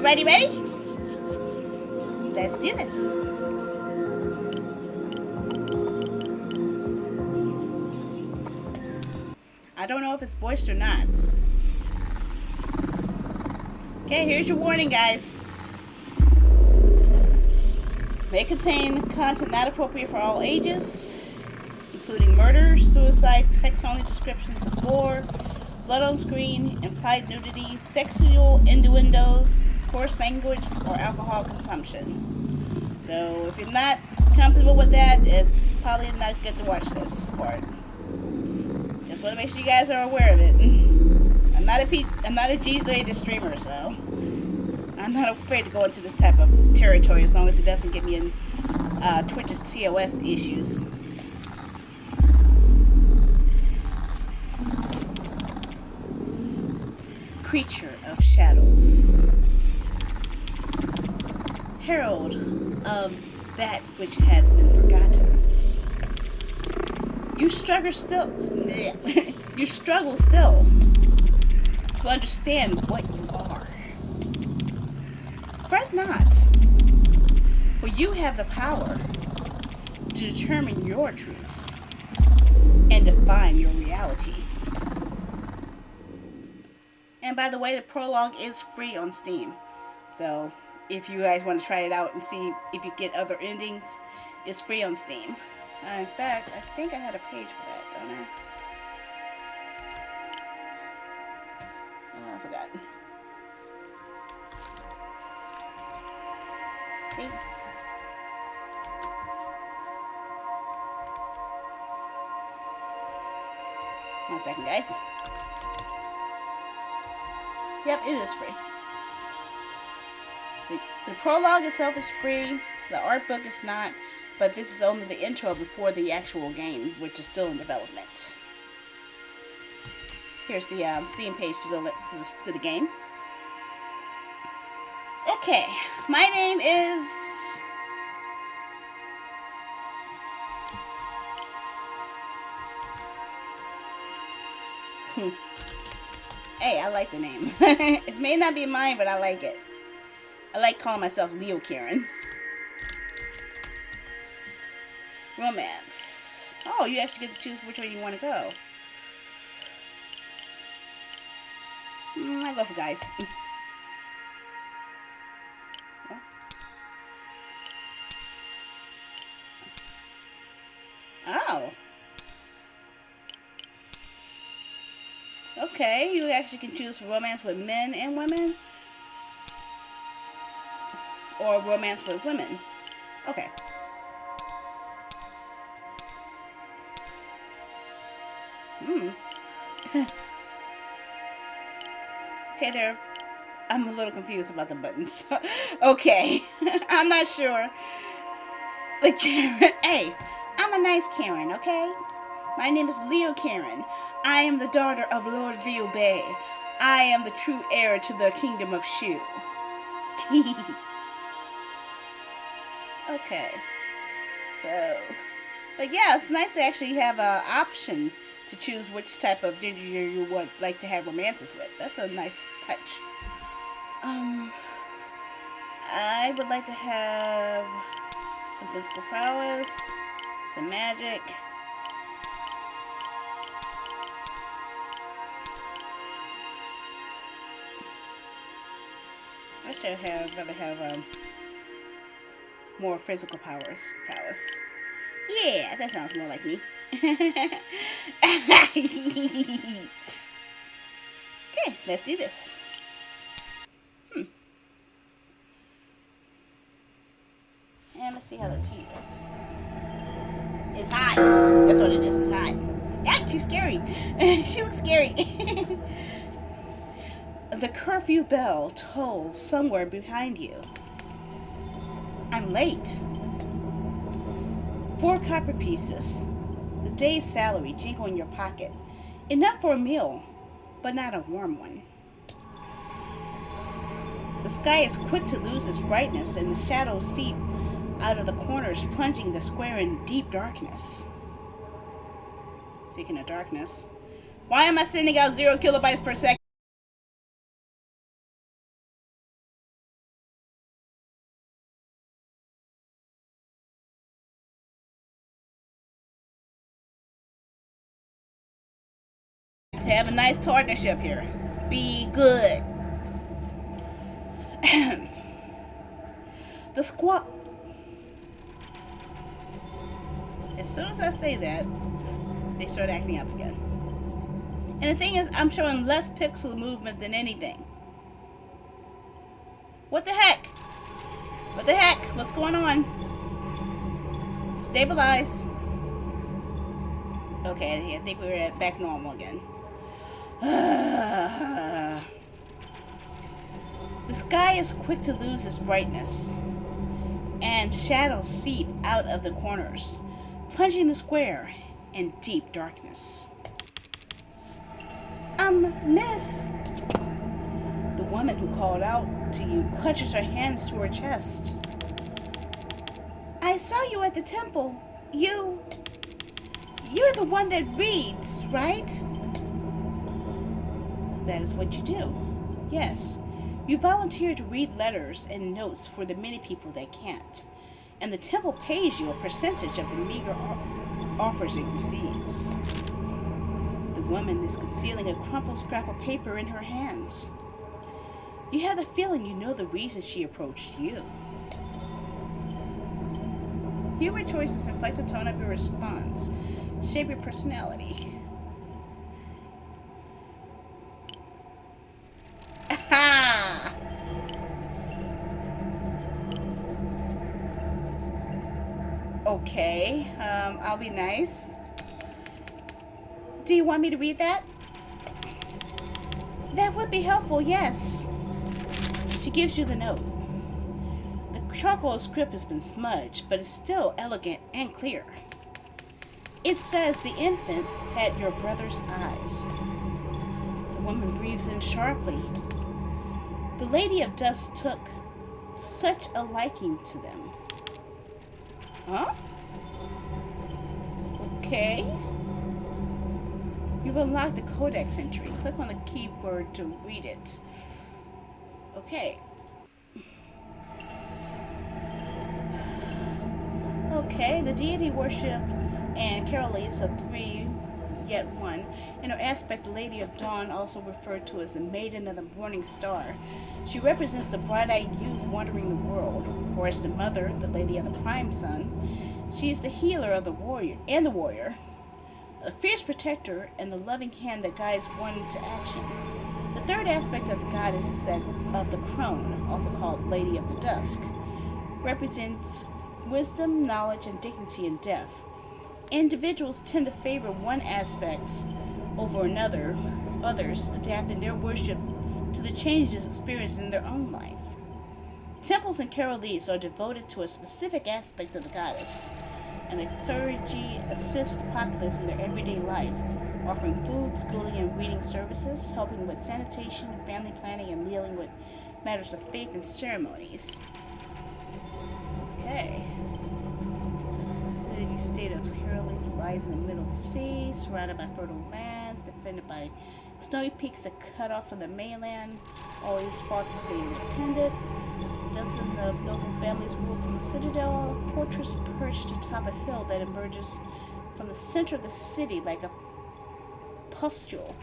Everybody ready? Let's do this. I don't know if it's voiced or not. Okay, here's your warning, guys. May contain content not appropriate for all ages, including murder, suicide, text-only descriptions of gore, blood on screen, implied nudity, sexual innuendos, coarse language, or alcohol consumption. So if you're not comfortable with that, it's probably not good to watch this part. Just want to make sure you guys are aware of it. I'm not a G-rated streamer, so I'm not afraid to go into this type of territory as long as it doesn't get me in Twitch's TOS issues. Creature of shadows, herald of that which has been forgotten. You struggle still. You struggle still to understand what you are. Fret not, for you have the power to determine your truth and define your reality. And by the way, the prologue is free on Steam. So if you guys want to try it out and see if you get other endings, it's free on Steam. In fact, I think I had a page for that, don't I? Oh, I forgot. See? 1 second, guys. Yep, it is free. The prologue itself is free. The art book is not, but this is only the intro before the actual game, which is still in development. Here's the Steam page to the game. Okay, my name is... Hey, I like the name. It may not be mine, but I like it. I like calling myself Leo Karen. Romance. Oh, you actually get to choose which way you want to go. I go for guys. Oh. Okay, you actually can choose romance with men and women. Or romance with women. Okay. Okay, there. I'm a little confused about the buttons. Okay. I'm not sure. Like, Karen. Hey, I'm a nice Karen, okay? My name is Leo Karen. I am the daughter of Lord Leo Bay. I am the true heir to the kingdom of Shu. Okay. So, but yeah, it's nice to actually have an option to choose which type of ginger you would like to have romances with. That's a nice touch. I would like to have some physical prowess, some magic. I'd rather have more physical prowess. Yeah, that sounds more like me. Okay, let's do this. And let's see how the tea is. It's hot. That's what it is. It's hot. Yeah, she's scary. She looks scary. The curfew bell tolls somewhere behind you. I'm late. 4 copper pieces. The day's salary jingle in your pocket. Enough for a meal, but not a warm one. The sky is quick to lose its brightness, and the shadows seep out of the corners, plunging the square in deep darkness. Speaking of darkness, why am I sending out 0 kilobytes per second? have a nice partnership here. Be good. The squad. As soon as I say that, they start acting up again. And the thing is, I'm showing less pixel movement than anything. What the heck? What the heck? What's going on? Stabilize. Okay, I think we're at back normal again. The sky is quick to lose its brightness, and shadows seep out of the corners, plunging the square in deep darkness. Miss! The woman who called out to you clutches her hands to her chest. I saw you at the temple. You're the one that reads, right? That is what you do. Yes. You volunteer to read letters and notes for the many people that can't. And the temple pays you a percentage of the meager offers it receives. The woman is concealing a crumpled scrap of paper in her hands. You have the feeling you know the reason she approached you. Humor choices inflect the tone of your response, shape your personality. Aha! Okay, I'll be nice. Do you want me to read that? That would be helpful, yes. She gives you the note. The charcoal script has been smudged, but it's still elegant and clear. It says the infant had your brother's eyes. The woman breathes in sharply. The Lady of Dusk took such a liking to them. Huh? Okay. You've unlocked the codex entry. Click on the keyword to read it. Okay. Okay, the deity worship and carolese of three yet one. In her aspect, the Lady of Dawn, also referred to as the Maiden of the Morning Star. She represents the bright-eyed youth wandering the world, or as the mother, the Lady of the Prime Sun. She is the healer of the warrior, a fierce protector, and the loving hand that guides one to action. The third aspect of the goddess is that of the crone, also called Lady of the Dusk, represents wisdom, knowledge, and dignity in death. Individuals tend to favor one aspect over another, others adapting their worship to the changes experienced in their own life. Temples and carolese are devoted to a specific aspect of the goddess, and the clergy assist the populace in their everyday life, offering food, schooling, and reading services, helping with sanitation, family planning, and dealing with matters of faith and ceremonies. Okay. The city state of Carolese lies in the middle sea, surrounded by fertile lands, defended by snowy peaks that cut off from the mainland, always fought to stay independent. Dozens of noble families rule from the citadel, a fortress perched atop a hill that emerges from the center of the city like a pustule.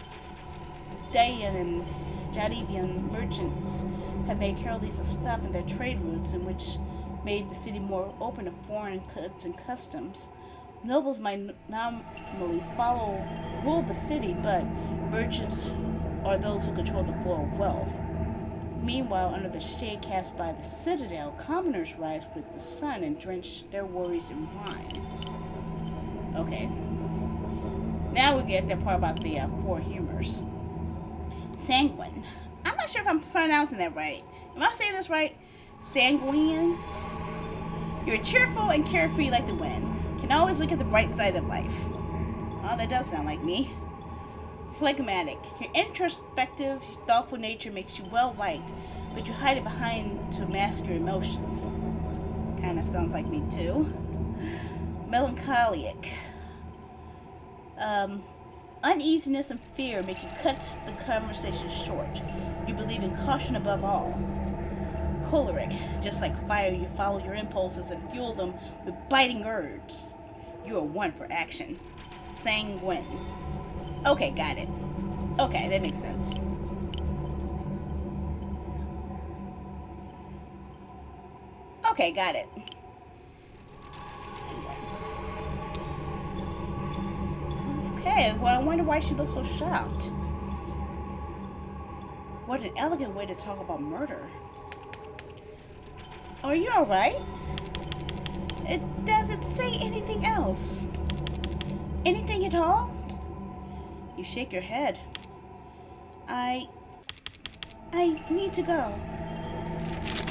Dayan and Jadivian merchants have made Carolese a stop in their trade routes, in which made the city more open to foreign goods and customs. Nobles might nominally rule the city, but merchants are those who control the flow of wealth. Meanwhile, under the shade cast by the citadel, commoners rise with the sun and drench their worries in wine. Okay. Now we get the part about the four humors. Sanguine. I'm not sure if I'm pronouncing that right. Am I saying this right? Sanguine? You're cheerful and carefree like the wind. Can always look at the bright side of life. Oh, that does sound like me. Phlegmatic. Your introspective, thoughtful nature makes you well liked, but you hide it behind to mask your emotions. Kind of sounds like me too. Melancholic. Uneasiness and fear make you cut the conversation short. You believe in caution above all. Choleric. Just like fire, you follow your impulses and fuel them with biting urges. You are one for action. Sanguine. Okay, got it. Okay, that makes sense. Okay, got it. Okay, well, I wonder why she looks so shocked. What an elegant way to talk about murder. Are you alright? It doesn't say anything else. Anything at all? You shake your head. I need to go.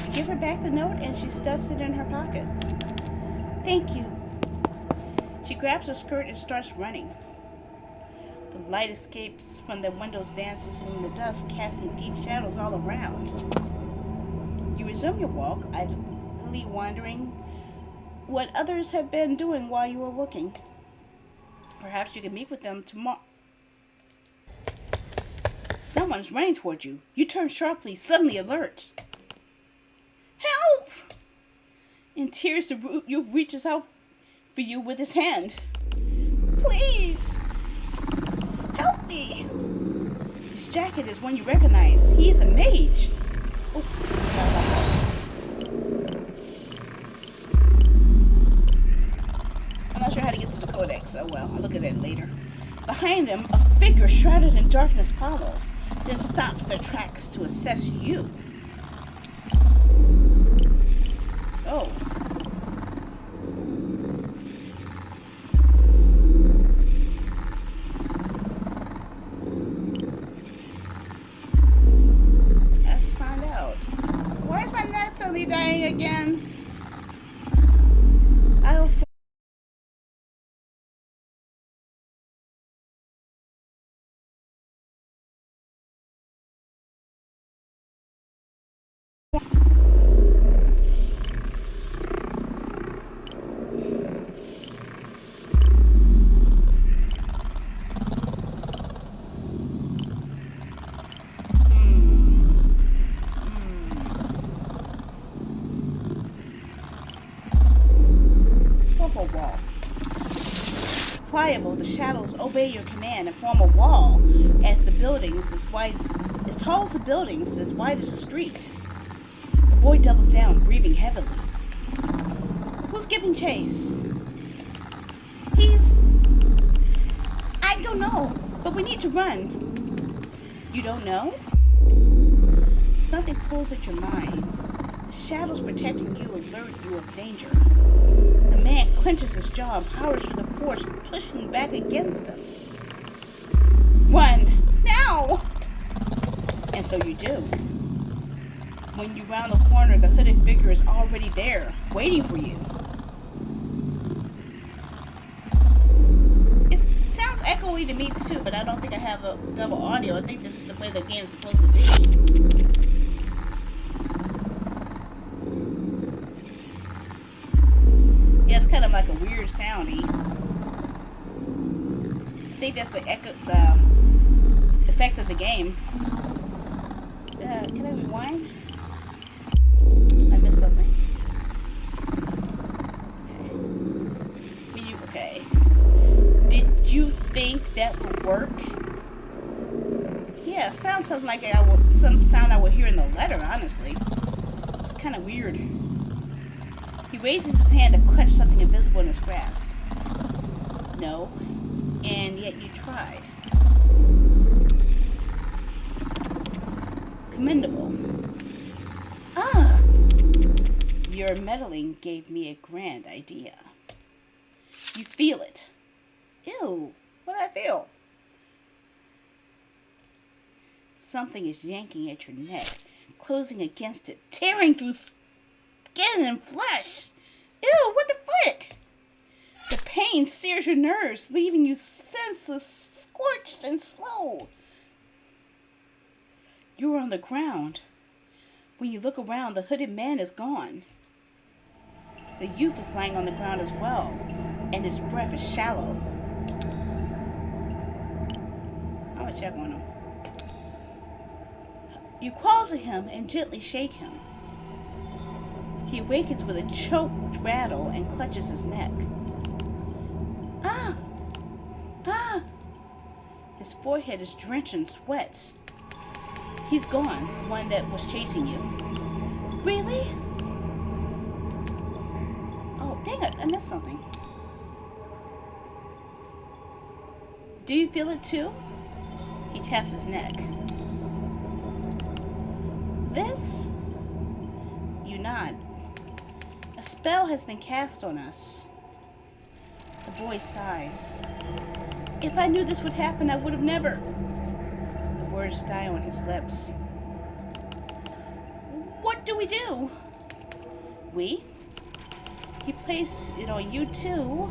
You give her back the note and she stuffs it in her pocket. Thank you. She grabs her skirt and starts running. The light escapes from the windows, dances in the dusk, casting deep shadows all around. You resume your walk, idly wondering what others have been doing while you are working. Perhaps you can meet with them tomorrow. Someone's running toward you. You turn sharply, suddenly alert. Help! In tears, the youth reaches out for you with his hand. Please! Help me! His jacket is one you recognize. He is a mage. Oops. I'm not sure how to get to the codex. Oh well, I'll look at that later. Behind them, a figure shrouded in darkness follows, then stops their tracks to assess you. Oh. Let's find out. Why is my net suddenly dying again? I'll for a wall. Pliable, the shadows obey your command and form a wall as the buildings as tall as the buildings, as wide as the street. The boy doubles down, breathing heavily. Who's giving chase? I don't know, but we need to run. You don't know? Something pulls at your mind. The shadows protecting you alert you of danger. The man clenches his jaw and powers through the force, pushing back against them. Run! Now! And so you do. When you round the corner, the hooded figure is already there, waiting for you. It sounds echoey to me too, but I don't think I have a double audio. I think this is the way the game is supposed to be. Yeah, it's kind of like a weird soundy. I think that's the effect of the game. Can I rewind? I missed something. Okay. Did you think that would work? Yeah, sounds something like some sound I would hear in the letter, honestly. It's kind of weird. He raises his hand to clutch something invisible in his grasp. No, and yet you tried. Commendable. Ah! Your meddling gave me a grand idea. You feel it. Ew, what did I feel? Something is yanking at your neck, closing against it, tearing through skin and flesh. Ew, what the frick? The pain sears your nerves, leaving you senseless, scorched, and slow. You are on the ground. When you look around, the hooded man is gone. The youth is lying on the ground as well, and his breath is shallow. I'm gonna check on him. You crawl to him and gently shake him. He awakens with a choked rattle and clutches his neck. Ah! Ah! His forehead is drenched in sweat. He's gone, the one that was chasing you. Really? Oh, dang it, I missed something. Do you feel it too? He taps his neck. This? You nod. A spell has been cast on us. The boy sighs. If I knew this would happen, I would have never. The words die on his lips. What do we do? We? He placed it on you too.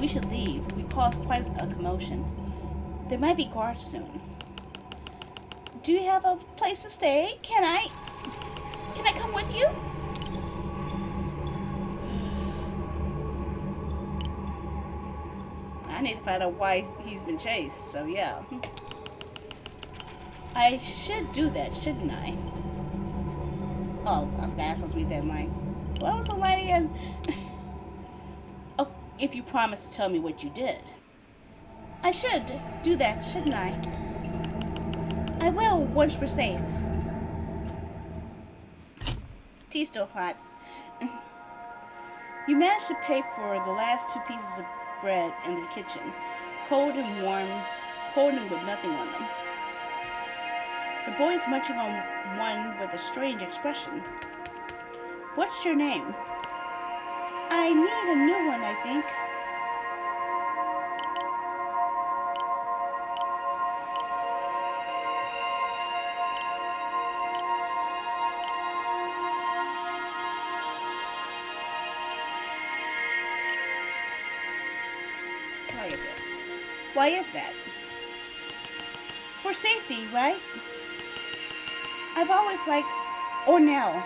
We should leave. We caused quite a commotion. There might be guards soon. Do you have a place to stay? Can I come with you? I need to find out why he's been chased, so yeah. I should do that, shouldn't I? Oh, I forgot I was supposed to read that line. What was the line again? Oh, if you promise to tell me what you did. I should do that, shouldn't I? I will, once we're safe. Tea's still hot. You managed to pay for the last 2 pieces of bread in the kitchen. Cold and warm, cold and with nothing on them. The boy is munching on one with a strange expression. What's your name? I need a new one, I think. Why is that? For safety, right? I've always liked Ornell.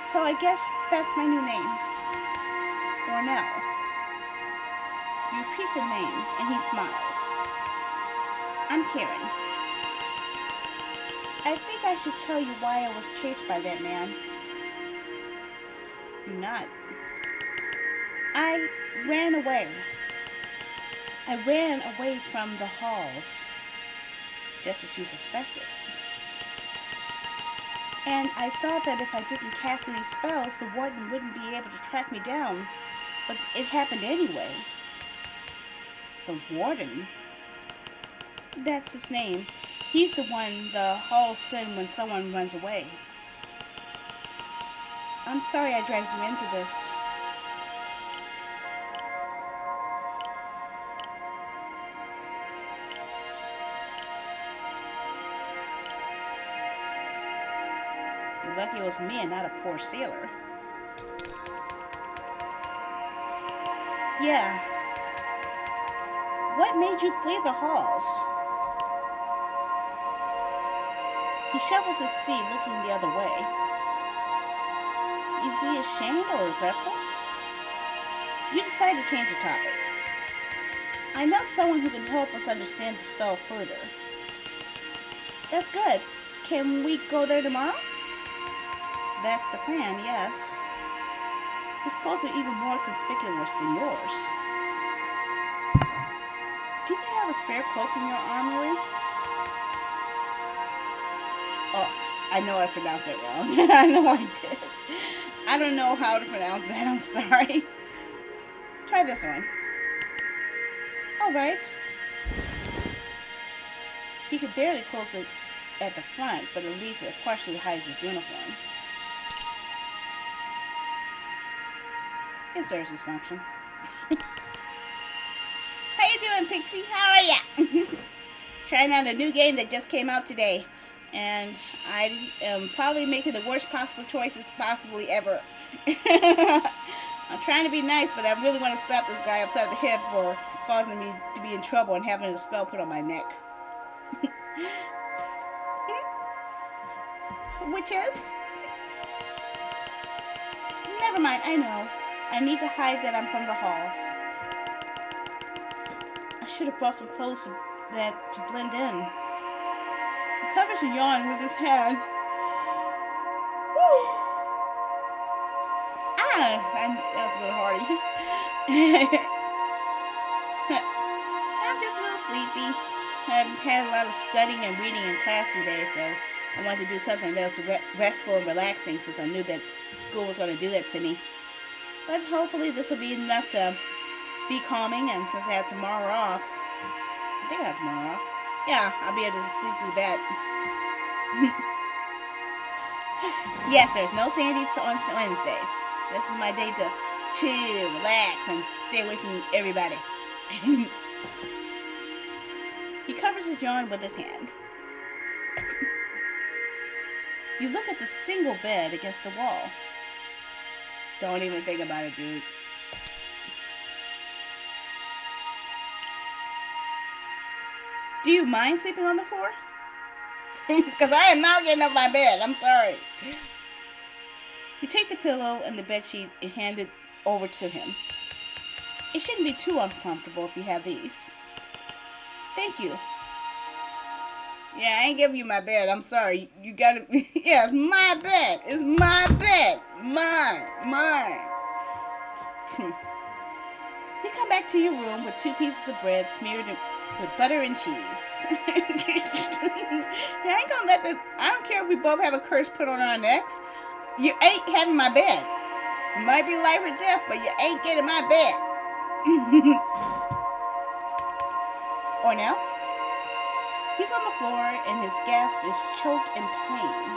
So I guess that's my new name. Ornell. You repeat the name, and he smiles. I'm Karen. I think I should tell you why I was chased by that man. You're not. I ran away. I ran away from the halls, just as you suspected. And I thought that if I didn't cast any spells, the warden wouldn't be able to track me down, but it happened anyway. The warden? That's his name. He's the one the halls send when someone runs away. I'm sorry I dragged you into this. You're lucky it was me and not a poor sailor. Yeah. What made you flee the halls? He shovels his seat, looking the other way. Is he ashamed or regretful? You decide to change the topic. I know someone who can help us understand the spell further. That's good. Can we go there tomorrow? That's the plan, yes. His clothes are even more conspicuous than yours. Do you have a spare cloak in your armory? Oh, I know I pronounced that wrong. I know I did. I don't know how to pronounce that. I'm sorry. Try this one. Alright. He could barely close it at the front, but at least it partially hides his uniform. It serves his function. How you doing, Pixie? How are ya? Trying out a new game that just came out today. And I am probably making the worst possible choices possibly ever. I'm trying to be nice, but I really want to slap this guy upside the head for causing me to be in trouble and having a spell put on my neck. Which is? Never mind, I know. I need to hide that I'm from the halls. I should have brought some clothes to blend in. He covers a yawn with his hand. Whew. That was a little hardy. just a little sleepy. I've had a lot of studying and reading in class today, so I wanted to do something that was restful and relaxing since I knew that school was going to do that to me. But hopefully this will be enough to be calming, and since I have tomorrow off, I think I have tomorrow off. Yeah, I'll be able to just sleep through that. Yes, there's no Sandy on Wednesdays. This is my day to chill, relax, and stay away from everybody. He covers his yawn with his hand. You look at the single bed against the wall. Don't even think about it, dude. Do you mind sleeping on the floor? Because I am not getting up my bed. I'm sorry. You take the pillow and the bedsheet and hand it over to him. It shouldn't be too uncomfortable if you have these. Thank you. Yeah, I ain't giving you my bed. I'm sorry. You gotta... Yeah, it's my bed. It's my bed. Mine. You come back to your room with 2 pieces of bread smeared with butter and cheese. I ain't gonna let the... I don't care if we both have a curse put on our necks. You ain't having my bed. It might be life or death, but you ain't getting my bed. Or now? He's on the floor and his gasp is choked in pain.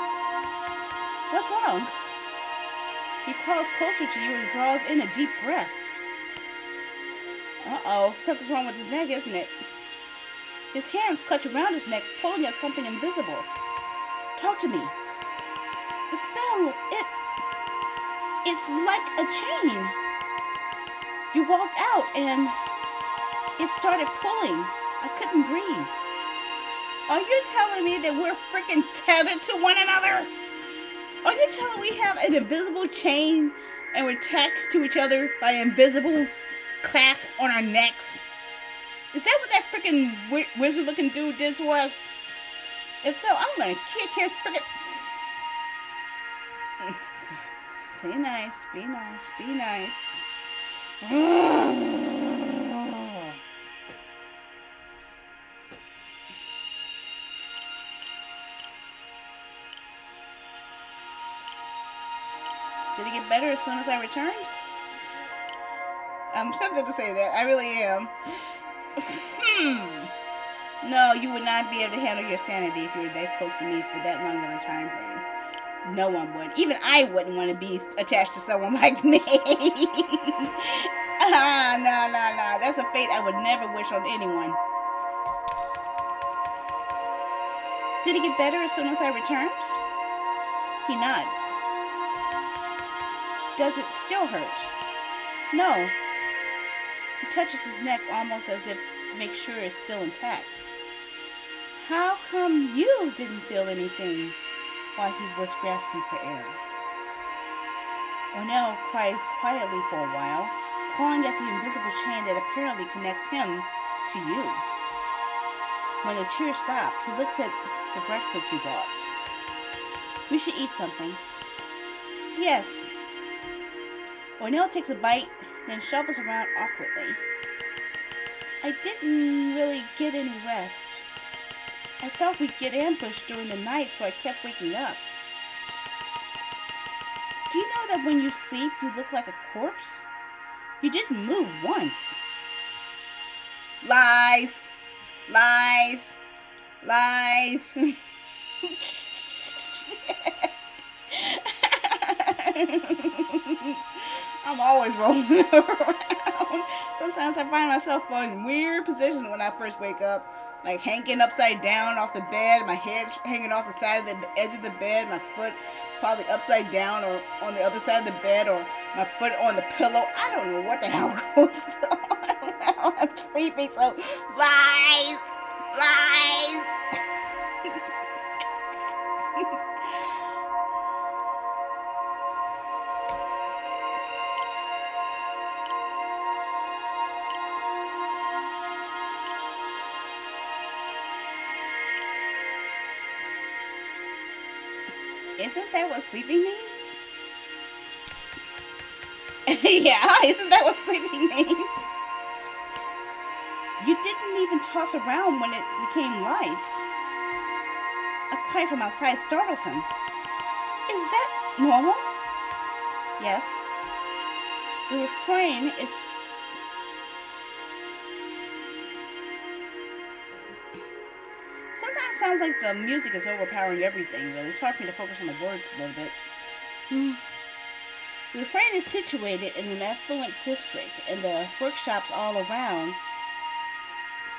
What's wrong? He crawls closer to you and draws in a deep breath. Uh-oh, something's wrong with his neck, isn't it? His hands clutch around his neck, pulling at something invisible. Talk to me. The spell, it's like a chain. You walked out and it started pulling. I couldn't breathe. Are you telling me that we're freaking tethered to one another? Are you telling me we have an invisible chain and we're attached to each other by an invisible clasp on our necks? Is that what that freaking wizard-looking dude did to us? If so, I'm gonna kick his freaking... Be nice, be nice, be nice. Did it get better as soon as I returned? I'm tempted to say that. I really am. No, you would not be able to handle your sanity if you were that close to me for that long of a time frame. No one would. Even I wouldn't want to be attached to someone like me. No. That's a fate I would never wish on anyone. Did it get better as soon as I returned? He nods. Does it still hurt? No. He touches his neck almost as if to make sure it's still intact. How come you didn't feel anything while he was grasping for air? Ornell cries quietly for a while, clawing at the invisible chain that apparently connects him to you. When the tears stop, he looks at the breakfast you brought. We should eat something. Yes. Ornell takes a bite, then shuffles around awkwardly. I didn't really get any rest. I thought we'd get ambushed during the night, so I kept waking up. Do you know that when you sleep, you look like a corpse? You didn't move once. Lies. Lies. Lies. I'm always rolling around. Sometimes I find myself in weird positions when I first wake up. Like hanging upside down off the bed, my head hanging off the side of the edge of the bed, my foot probably upside down or on the other side of the bed, or my foot on the pillow. I don't know what the hell goes on. I'm sleeping, so lies. Isn't that what sleeping means? Yeah, isn't that what sleeping means? You didn't even toss around when it became light. A cry from outside startles him. Is that normal? Yes. The refrain is... Sometimes it sounds like the music is overpowering everything, really. It's hard for me to focus on the words a little bit. The refrain is situated in an affluent district, and the workshops all around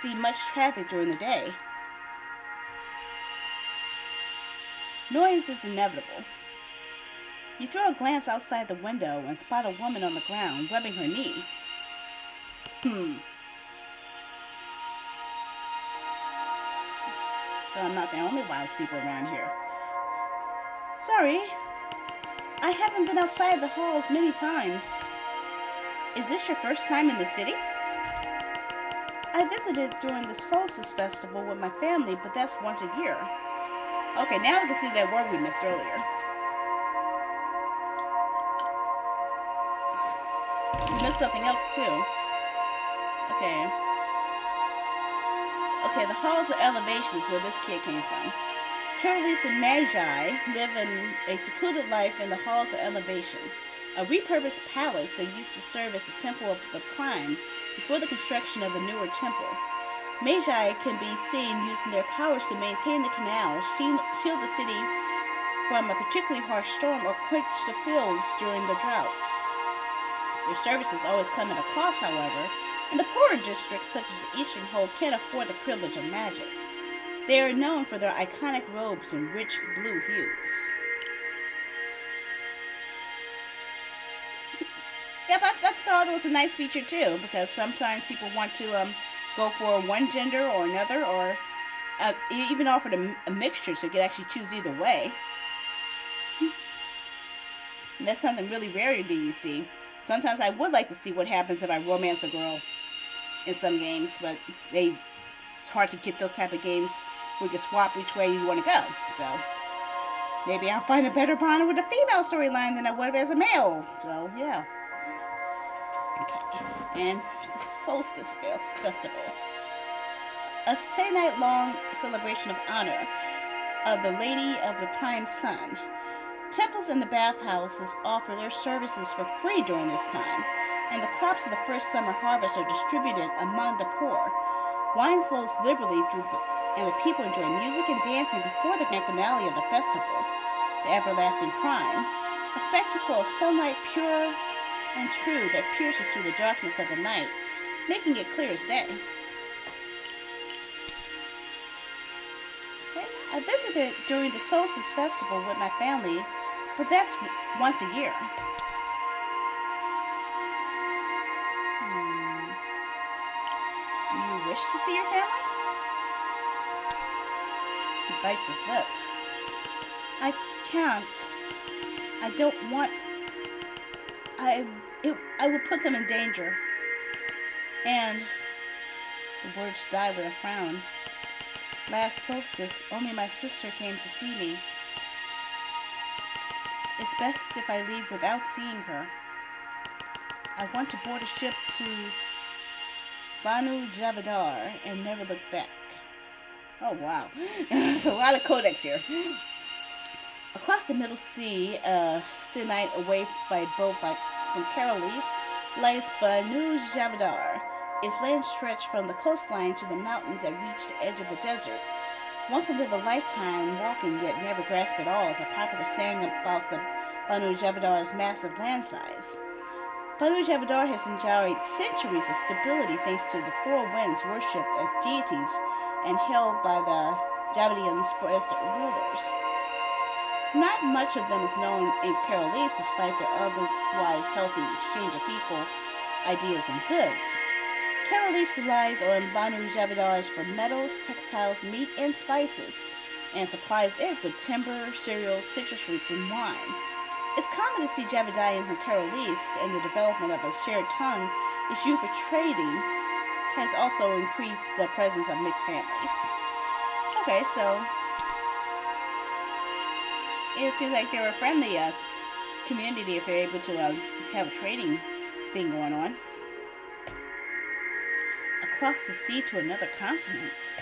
see much traffic during the day. Noise is inevitable. You throw a glance outside the window and spot a woman on the ground, rubbing her knee. But I'm not the only wild sleeper around here. Sorry, I haven't been outside the halls many times. Is this your first time in the city? I visited during the Solstice Festival with my family, but that's once a year. Okay, now we can see that word we missed earlier. We missed something else too. Okay, the halls of elevation is where this kid came from. Carolise and Magi live in a secluded life in the halls of elevation, a repurposed palace that used to serve as the temple of the Prime before the construction of the newer temple. Magi can be seen using their powers to maintain the canal, shield the city from a particularly harsh storm, or quench the fields during the droughts. Their services always come at a cost, however, and the poorer districts, such as the Eastern Hold, can't afford the privilege of magic. They are known for their iconic robes and rich blue hues. Yep, I thought it was a nice feature too, because sometimes people want to go for one gender or another, or even offered a mixture so you could actually choose either way. And that's something really rare that you see. Sometimes I would like to see what happens if I romance a girl in some games, but it's hard to get those type of games where you can swap which way you want to go. So maybe I'll find a better bond with a female storyline than I would have as a male. So yeah. Okay, and the Solstice Festival. A night-long celebration of honor of the Lady of the Prime Sun. Temples and the bathhouses offer their services for free during this time, and the crops of the first summer harvest are distributed among the poor. Wine flows liberally and the people enjoy music and dancing before the grand finale of the festival, the everlasting crime, a spectacle of sunlight pure and true that pierces through the darkness of the night, making it clear as day. Okay. I visited during the Solstice Festival with my family, but that's once a year. Do you wish to see your family? He bites his lip. I can't. I don't want... I would put them in danger. And the words die with a frown. Last solstice, only my sister came to see me. It's best if I leave without seeing her. I want to board a ship to Banu Javadar and never look back. Oh wow, there's a lot of codex here. Across the Middle Sea, Sigh night away by boat from Carolise, lies Banu Javadar. Its land stretched from the coastline to the mountains that reach the edge of the desert. One can live a lifetime walking yet never grasp it all, is a popular saying about the Banu Javadar's massive land size. Banu Javadar has enjoyed centuries of stability thanks to the four winds worshipped as deities and held by the Javadians as their rulers. Not much of them is known in Carolise, despite their otherwise healthy exchange of people, ideas, and goods. Carolise relies on Banu Javadars for metals, textiles, meat, and spices, and supplies it with timber, cereals, citrus fruits, and wine. It's common to see Javadians in Carolise, and the development of a shared tongue is used for trading has also increased the presence of mixed families. Okay, so it seems like they're a friendly community if they're able to have a trading thing going on. across the sea to another continent.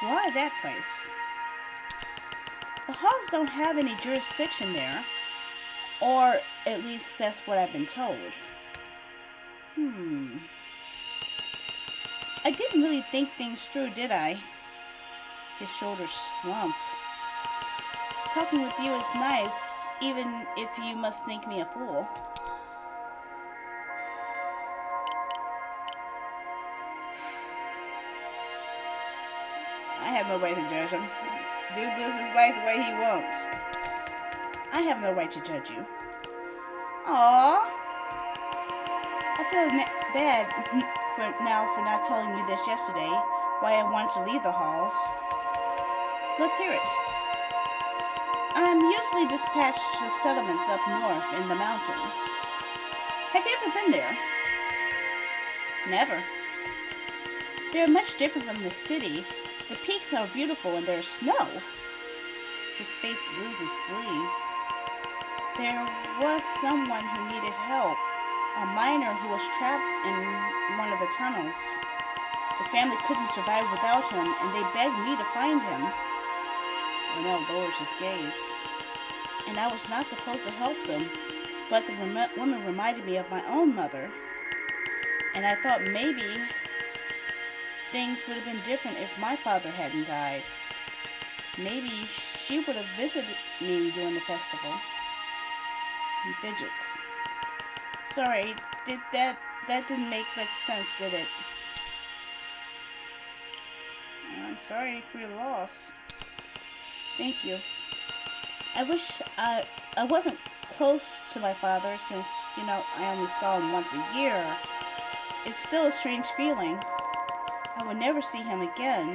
Why that place? The Hogs don't have any jurisdiction there, or at least that's what I've been told. I didn't really think things through, did I? His shoulders slump. Talking with you is nice, even if you must think me a fool. I have no right to judge him. Dude lives his life the way he wants. I have no right to judge you. Aww. I feel bad for not telling you this yesterday, why I wanted to leave the halls. Let's hear it. I'm usually dispatched to settlements up north in the mountains. Have you ever been there? Never. They're much different from the city. The peaks are beautiful and there's snow. His face loses glee. There was someone who needed help. A miner who was trapped in one of the tunnels. The family couldn't survive without him, and they begged me to find him. Renell lowers his gaze. And I was not supposed to help them, but the woman reminded me of my own mother. And I thought maybe things would have been different if my father hadn't died. Maybe she would have visited me during the festival. He fidgets. Sorry, that didn't make much sense, did it? I'm sorry for your loss. Thank you. I wish I wasn't close to my father since, I only saw him once a year. It's still a strange feeling. I will never see him again.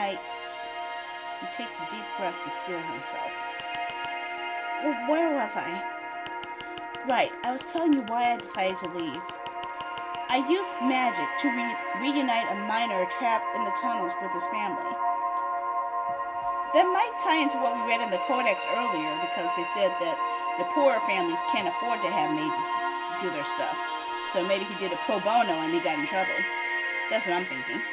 He takes a deep breath to steel himself. Well, where was I? Right, I was telling you why I decided to leave. I used magic to reunite a miner trapped in the tunnels with his family. That might tie into what we read in the Codex earlier, because they said that the poorer families can't afford to have mages do their stuff. So maybe he did it pro bono and he got in trouble. That's what I'm thinking.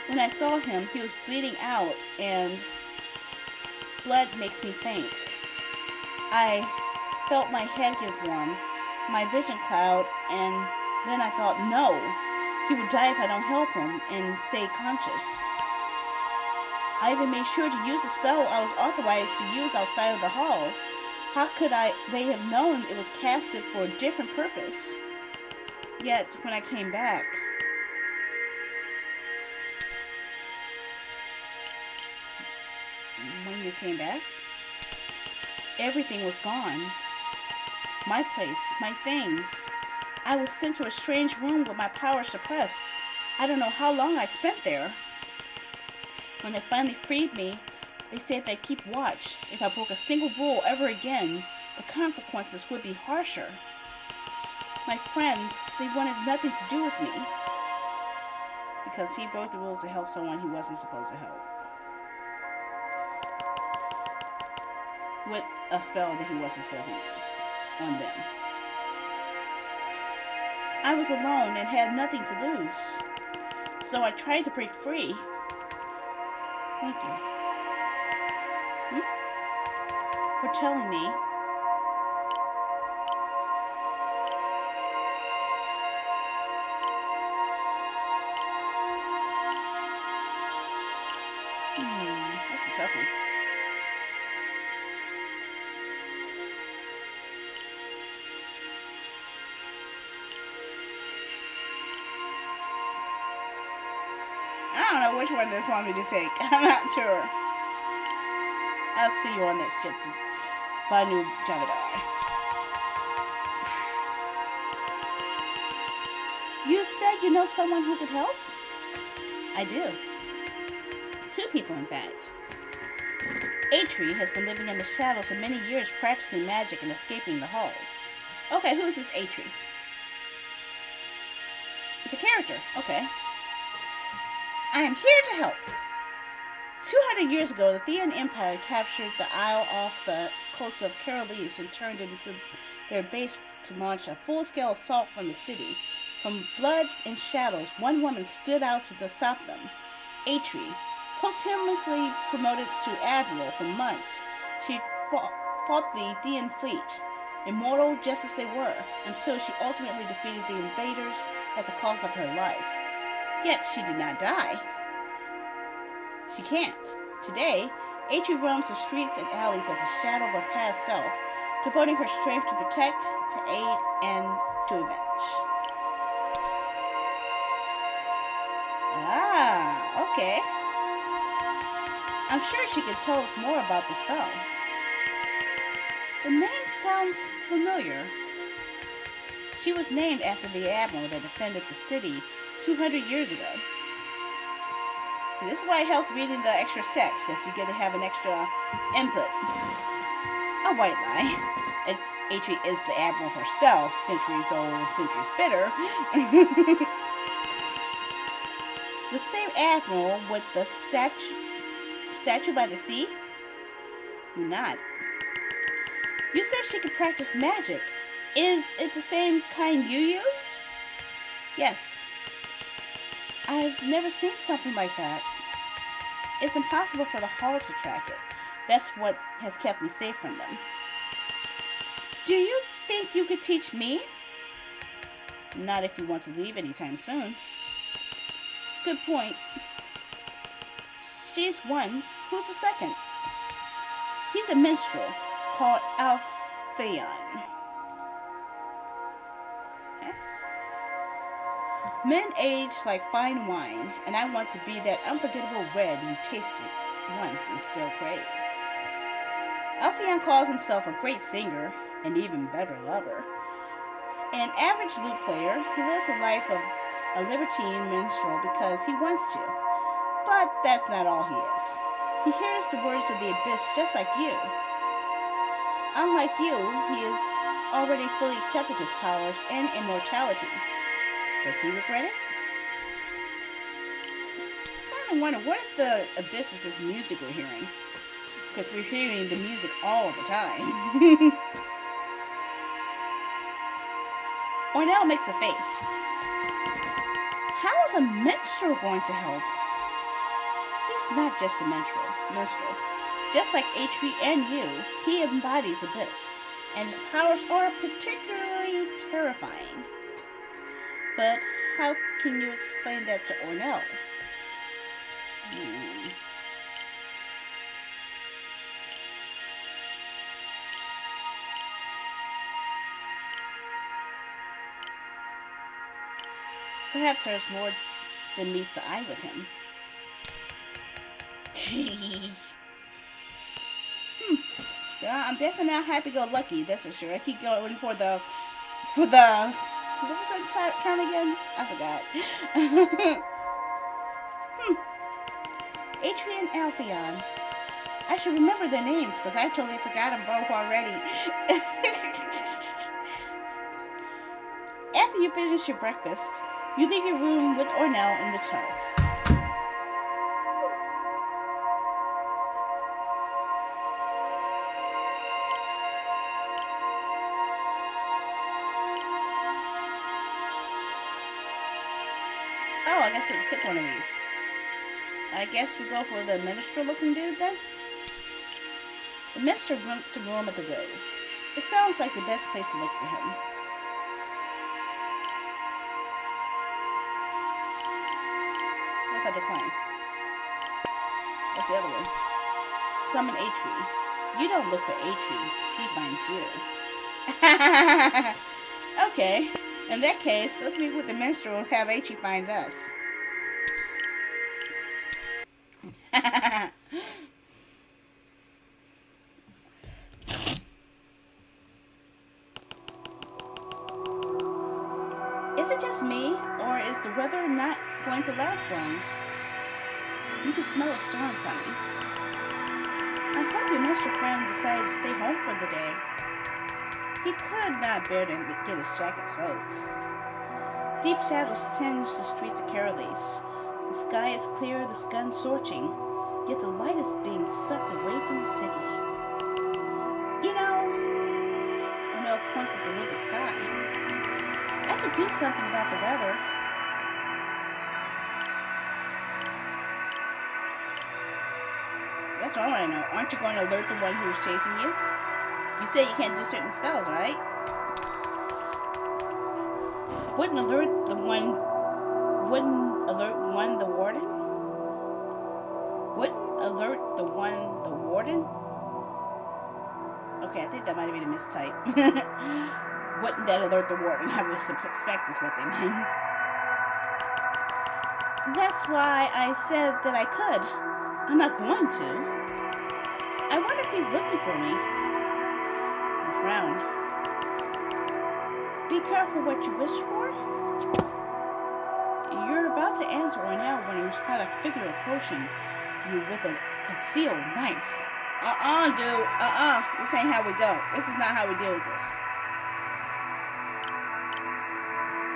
When I saw him, he was bleeding out, and blood makes me faint. I felt my head get warm, my vision cloud, and then I thought, no, he would die if I don't help him and stay conscious. I even made sure to use a spell I was authorized to use outside of the halls. How could they have known it was casted for a different purpose? Yet, when I came back, everything was gone. My place, my things. I was sent to a strange room with my power suppressed. I don't know how long I spent there. When they finally freed me, they said they'd keep watch. If I broke a single rule ever again, the consequences would be harsher. My friends, they wanted nothing to do with me, because he broke the rules to help someone he wasn't supposed to help. With a spell that he wasn't supposed to use on them. I was alone and had nothing to lose, so I tried to break free. Thank you. For telling me. That's a tough one. I don't know which one they want me to take. I'm not sure. I'll see you on that ship to Banu Jagadai. You said you know someone who could help? I do. 2 people, in fact. Atri has been living in the shadows for many years, practicing magic and escaping the halls. Okay, who is this Atri? It's a character. Okay. I am here to help. 200 years ago, the Thean Empire captured the isle off the coast of Carolis and turned it into their base to launch a full-scale assault from the city. From blood and shadows, one woman stood out to stop them. Atri, posthumously promoted to admiral for months, she fought the Thean fleet, immortal just as they were, until she ultimately defeated the invaders at the cost of her life. Yet she did not die. She can't. Today, Atri roams the streets and alleys as a shadow of her past self, devoting her strength to protect, to aid, and to avenge. Ah, okay. I'm sure she could tell us more about the spell. The name sounds familiar. She was named after the admiral that defended the city 200 years ago. See, this is why it helps reading the extra text, because you get to have an extra input. A white lie. Atri is the admiral herself, centuries old and centuries bitter. The same admiral with the statue by the sea? You're not. You said she could practice magic. Is it the same kind you used? Yes. I've never seen something like that. It's impossible for the halls to track it. That's what has kept me safe from them. Do you think you could teach me? Not if you want to leave anytime soon. Good point. She's one. Who's the second? He's a minstrel called Alphaeon. Men age like fine wine, and I want to be that unforgettable red you tasted once and still crave. Alphaeon calls himself a great singer, and even better lover. An average lute player, he lives a life of a libertine minstrel because he wants to. But that's not all he is. He hears the words of the abyss just like you. Unlike you, he has already fully accepted his powers and immortality. Does he regret it? I kind of wonder, what if the abyss is this music we're hearing? Because we're hearing the music all the time. Ornell makes a face. How is a minstrel going to help? He's not just a minstrel. Just like Atri and you, he embodies abyss, and his powers are particularly terrifying. But how can you explain that to Ornell? Perhaps there's more than meets the eye with him. So I'm definitely not happy-go-lucky, that's for sure. I keep going for the what was that term again? I forgot. Atri and Alphaeon. I should remember their names because I totally forgot them both already. After you finish your breakfast, you leave your room with Ornell in the tub. Oh, I guess I can pick one of these. I guess we go for the minstrel looking dude then? The minstrel rents a room at the Rose. It sounds like the best place to look for him. What if I decline? What's the other one? Summon Atri. You don't look for Atri, she finds you. Okay. In that case, let's meet with the minstrel and have Atri find us. Is it just me, or is the weather not going to last long? You can smell a storm coming. I hope your minstrel friend decided to stay home for the day. He could not bear to get his jacket soaked. Deep shadows tinge the streets of Carolis. The sky is clear, the sun scorching. yet the light is being sucked away from the city. You know, O'Neill points at the livid sky. I could do something about the weather. That's what I want to know. Aren't you going to alert the one who's chasing you? You say you can't do certain spells, right? Wouldn't alert the warden? Wouldn't alert the warden? Okay, I think that might have been a mistype. Wouldn't that alert the warden? I would suspect is what they mean. That's why I said that I could. I'm not going to. I wonder if he's looking for me. I frowned. Be careful what you wish for. You're about to answer O'Neill when you spot a figure approaching you with a concealed knife. Dude. This ain't how we go. This is not how we deal with this.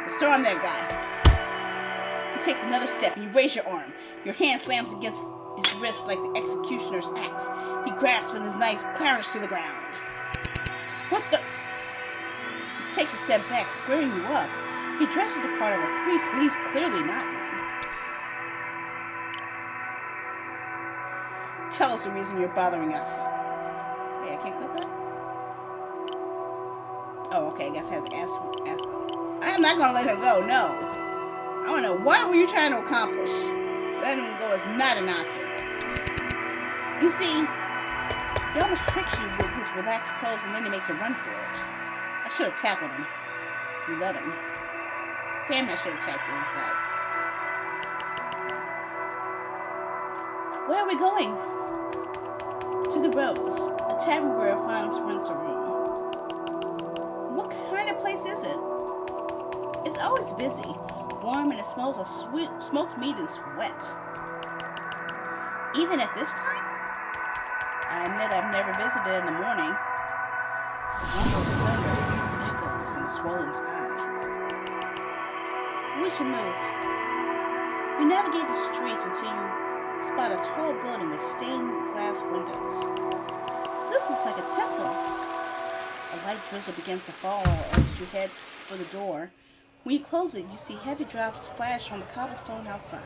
Disarm that guy. He takes another step and you raise your arm. Your hand slams against his wrist like the executioner's axe. He grasps with his knife, clatters to the ground. What the? He takes a step back, squaring you up. He dresses the part of a priest, but he's clearly not one. Tell us the reason you're bothering us. Wait, I can't click that? Oh, okay, I guess I have to ask them. I am not going to let him go, no. I want to know, what were you trying to accomplish? Letting him go is not an option. You see, he almost tricks you with his relaxed pose and then he makes a run for it. I should have tackled him. You let him. Damn, I should have tackled his bad. Where are we going? To the Rose, a tavern where Alphonse rents a room. What kind of place is it? It's always busy, warm, and it smells of smoked meat and sweat. Even at this time? I admit I've never visited in the morning. Rumble of thunder echoes in the swollen sky. We should move. You navigate the streets until you spot a tall building with stained glass windows. This looks like a temple. A light drizzle begins to fall as you head for the door. When you close it, you see heavy drops splash on the cobblestone outside.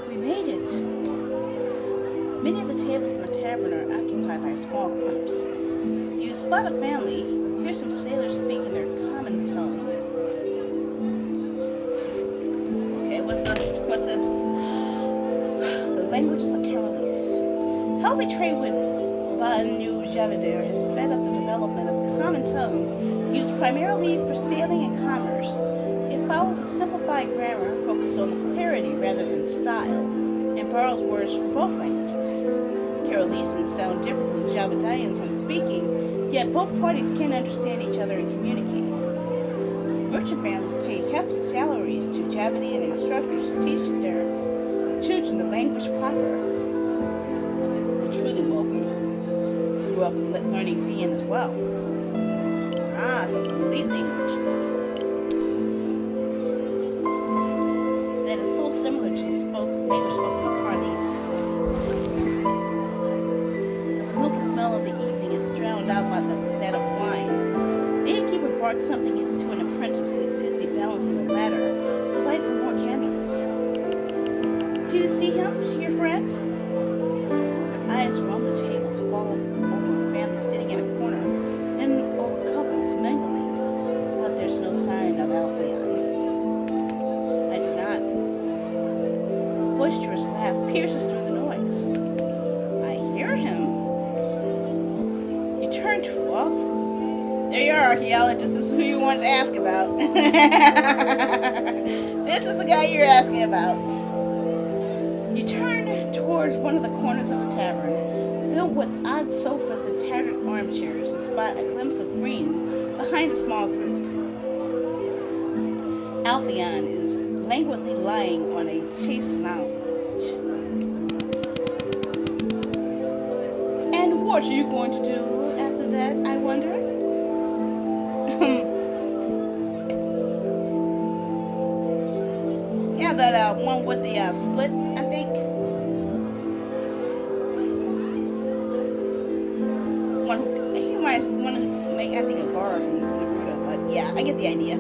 We made it! Many of the tables in the tavern are occupied by small groups. You spot a family, hear some sailors speak in their common tongue. Okay, what's this? The languages of Carolese. Healthy trade with Banu Javadar has sped up the development of a common tongue used primarily for sailing and commerce. It follows a simplified grammar focused on clarity rather than style, and borrows words from both languages. Carolesians sound different from Javadians when speaking, yet both parties can understand each other and communicate. Merchant families pay hefty salaries to Javadian instructors to teach their children the language proper. The truly wealthy grew up learning Thean as well. So it's a lead language that is so similar to the language spoken in Carlese. The smoky smell of the evening is drowned out by that of wine. The innkeeper barks something into an apprentice busy balancing a ladder to light some more candles. Do you see him, your friend? Her eyes roam the tables, fall over families sitting in a corner, then over couples mingling, but there's no sign of Alphaeon. I do not. A boisterous laugh pierces through the noise. I hear him. You turn to there you are, archaeologist. This is who you wanted to ask about. This is the guy you're asking about. You turn towards one of the corners of the tavern, filled with odd sofas and tattered armchairs, and spot a glimpse of green behind a small group. Alphaeon is languidly lying on a chaise lounge. And what are you going to do after that, I wonder? Yeah, that one with the split, I think. I want to make, I think, a Vara from Naruto, but yeah, I get the idea.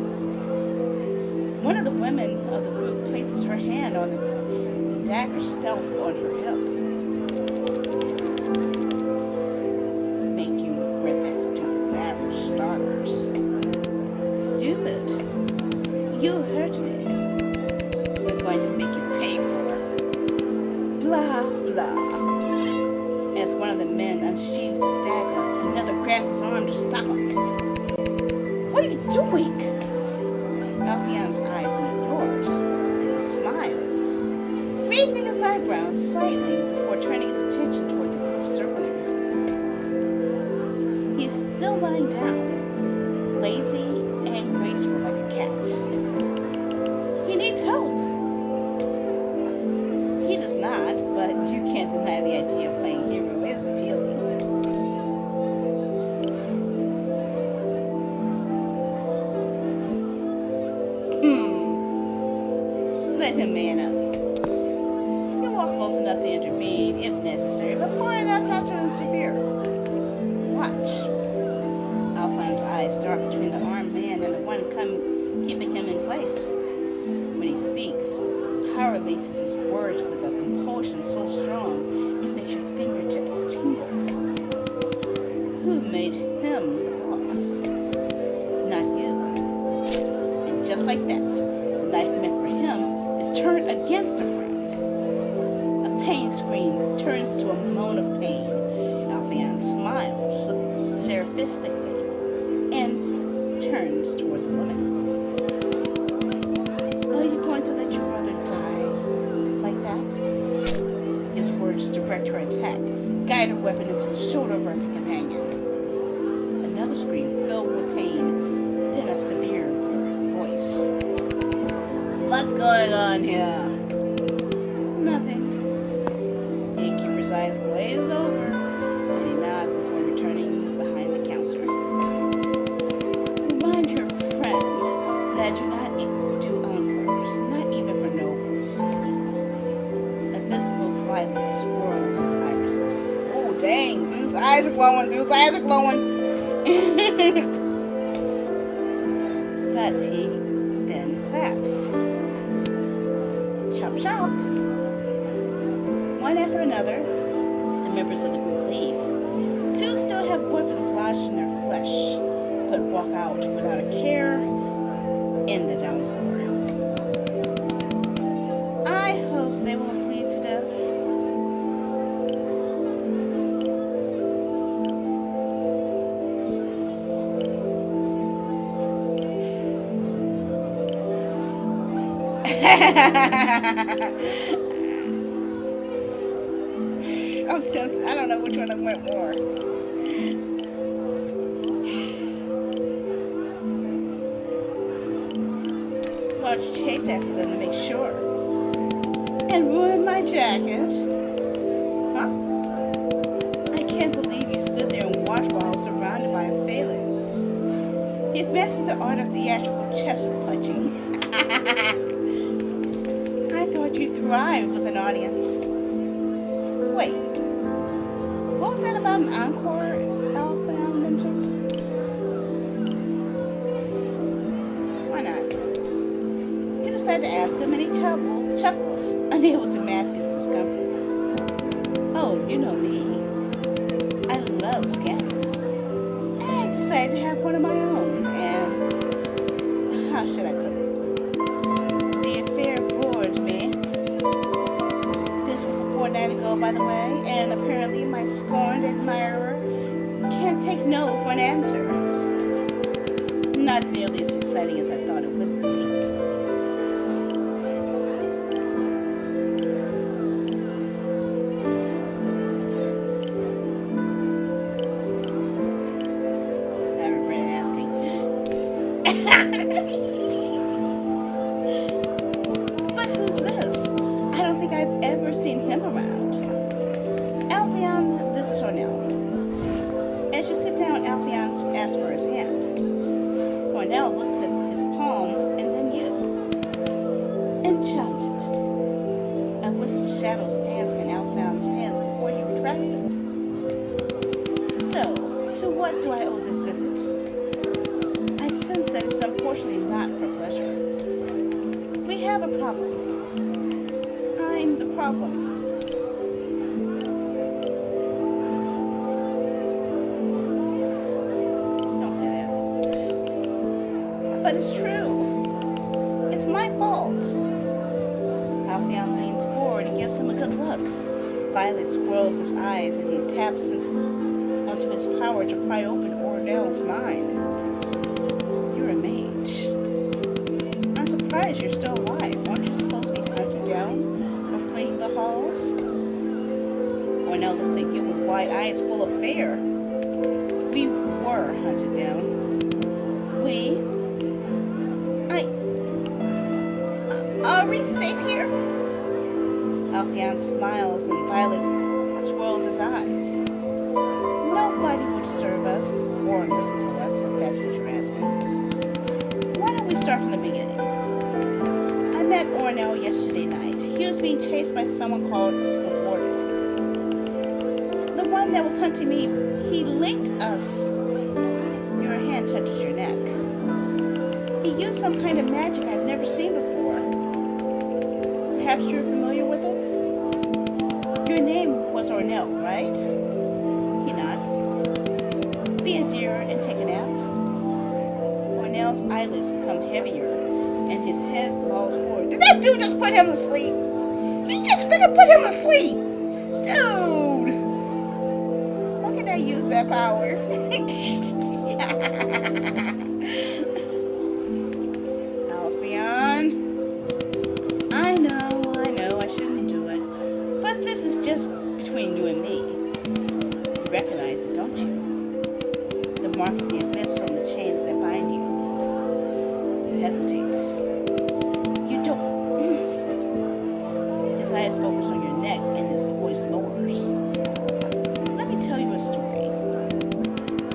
One of the women of the group places her hand on the dagger stealth on her hip. Make you regret that stupid laugh for starters. Stupid? You hurt me. We're going to make you pay for it. Blah, blah. As one of the men unsheathes his dagger, another grabs his arm to stop him. What are you doing? Alfion's eyes meet yours, and he smiles, raising his eyebrows slightly before turning his attention toward the group circling him. He is still lying down, lazy and graceful like a cat. He needs help. He does not, but you can't deny the idea of playing hero is appealing. Let him man up. You walk close enough to intervene if necessary, but far enough not to interfere. Watch. Alphonse's eyes dart between the armed man and the one keeping him in place. When he speaks, power laces his words with a compulsion so strong it makes your fingertips tingle. Who made him the boss? Not you. And just like that, the knife meant for him is turned against a friend. A pain scream turns to a moan of pain. Alphion smiles seraphitically and turns toward the woman. Are you going to let your brother die like that? His words direct her attack, guide her weapon into the shoulder of her companion. Another scream filled with pain, then a severe voice. What's going on here? Nothing. The innkeeper's eyes glaze over, and he nods before returning behind the counter. Remind your friend that do not do encores, not even for nobles. Abysmal violence swirls his irises. Oh, dang. Dude's eyes are glowing. Dude's eyes are glowing. But he then claps. Chop, chop. One after another, the members of the group leave. Two still have weapons lodged in their flesh, but walk out without a care in the downpour. I hope they won't bleed to death. I'm tempted. I don't know which one I went more. I'll chase after them to make sure. And ruin my jacket. Huh? I can't believe you stood there and watched while I was surrounded by assailants. He's mastered the art of theatrical chest clutching. I thought you'd thrive with an audience. Wait, what was that about an encore Alpha mentioned? Why not? You decide to ask him and he chuckles, unable to mask his discomfort. Oh, you know me. I love scandals. And I decided to have one of my own, and how should I put it? The affair bored me. This was a fortnight ago, by the way, and apparently my scorned admirer can't take no for an answer. Not nearly as exciting as I thought it would be. I regret asking. But who's this? I don't think I've ever seen him around. Alphion, this is Ornell. As you sit down, Alphion asks for his hand. Ornell looks at his palm and then you. Enchanted. A wisp of shadows dance in Alphion's hands before he retracts it. So, to what what do I owe this visit? I sense that it's unfortunately not for pleasure. We have a problem. I'm the problem. Don't say that. But it's true. It's my fault. Alpheon leans forward and gives him a good look. Violet swirls his eyes and he taps onto his power to pry open Ornell's mind. You're a mage. I'm surprised you're still alive. Aren't you supposed to be hunted down or fleeing the halls? Ornell looks at you with wide eyes full of fear. We were hunted down. We? Are we safe here? Alpheon smiles and Violet swirls his eyes. Nobody will disturb us or listen to us if that's what you're asking. Why don't we start from the beginning? I met Ornell yesterday night. He was being chased by someone called the Warden. The one that was hunting me, he linked us. Your hand touches your neck. He used some kind of magic I've never seen before. Perhaps you're familiar with it? Your name was Ornell, right? He nods. Be a dear and take a nap. Ornell's eyelids become heavier and his head lolls forward. Did that dude just put him to sleep? He just freaking put him to sleep! Dude! Why can't I use that power? Alpheon. I know, I shouldn't do it. But this is just between you and me. You recognize it, don't you? The mark of the abyss on the chains that bind you. You hesitate. You don't. His eyes focus on your neck and his voice lowers. Let me tell you a story.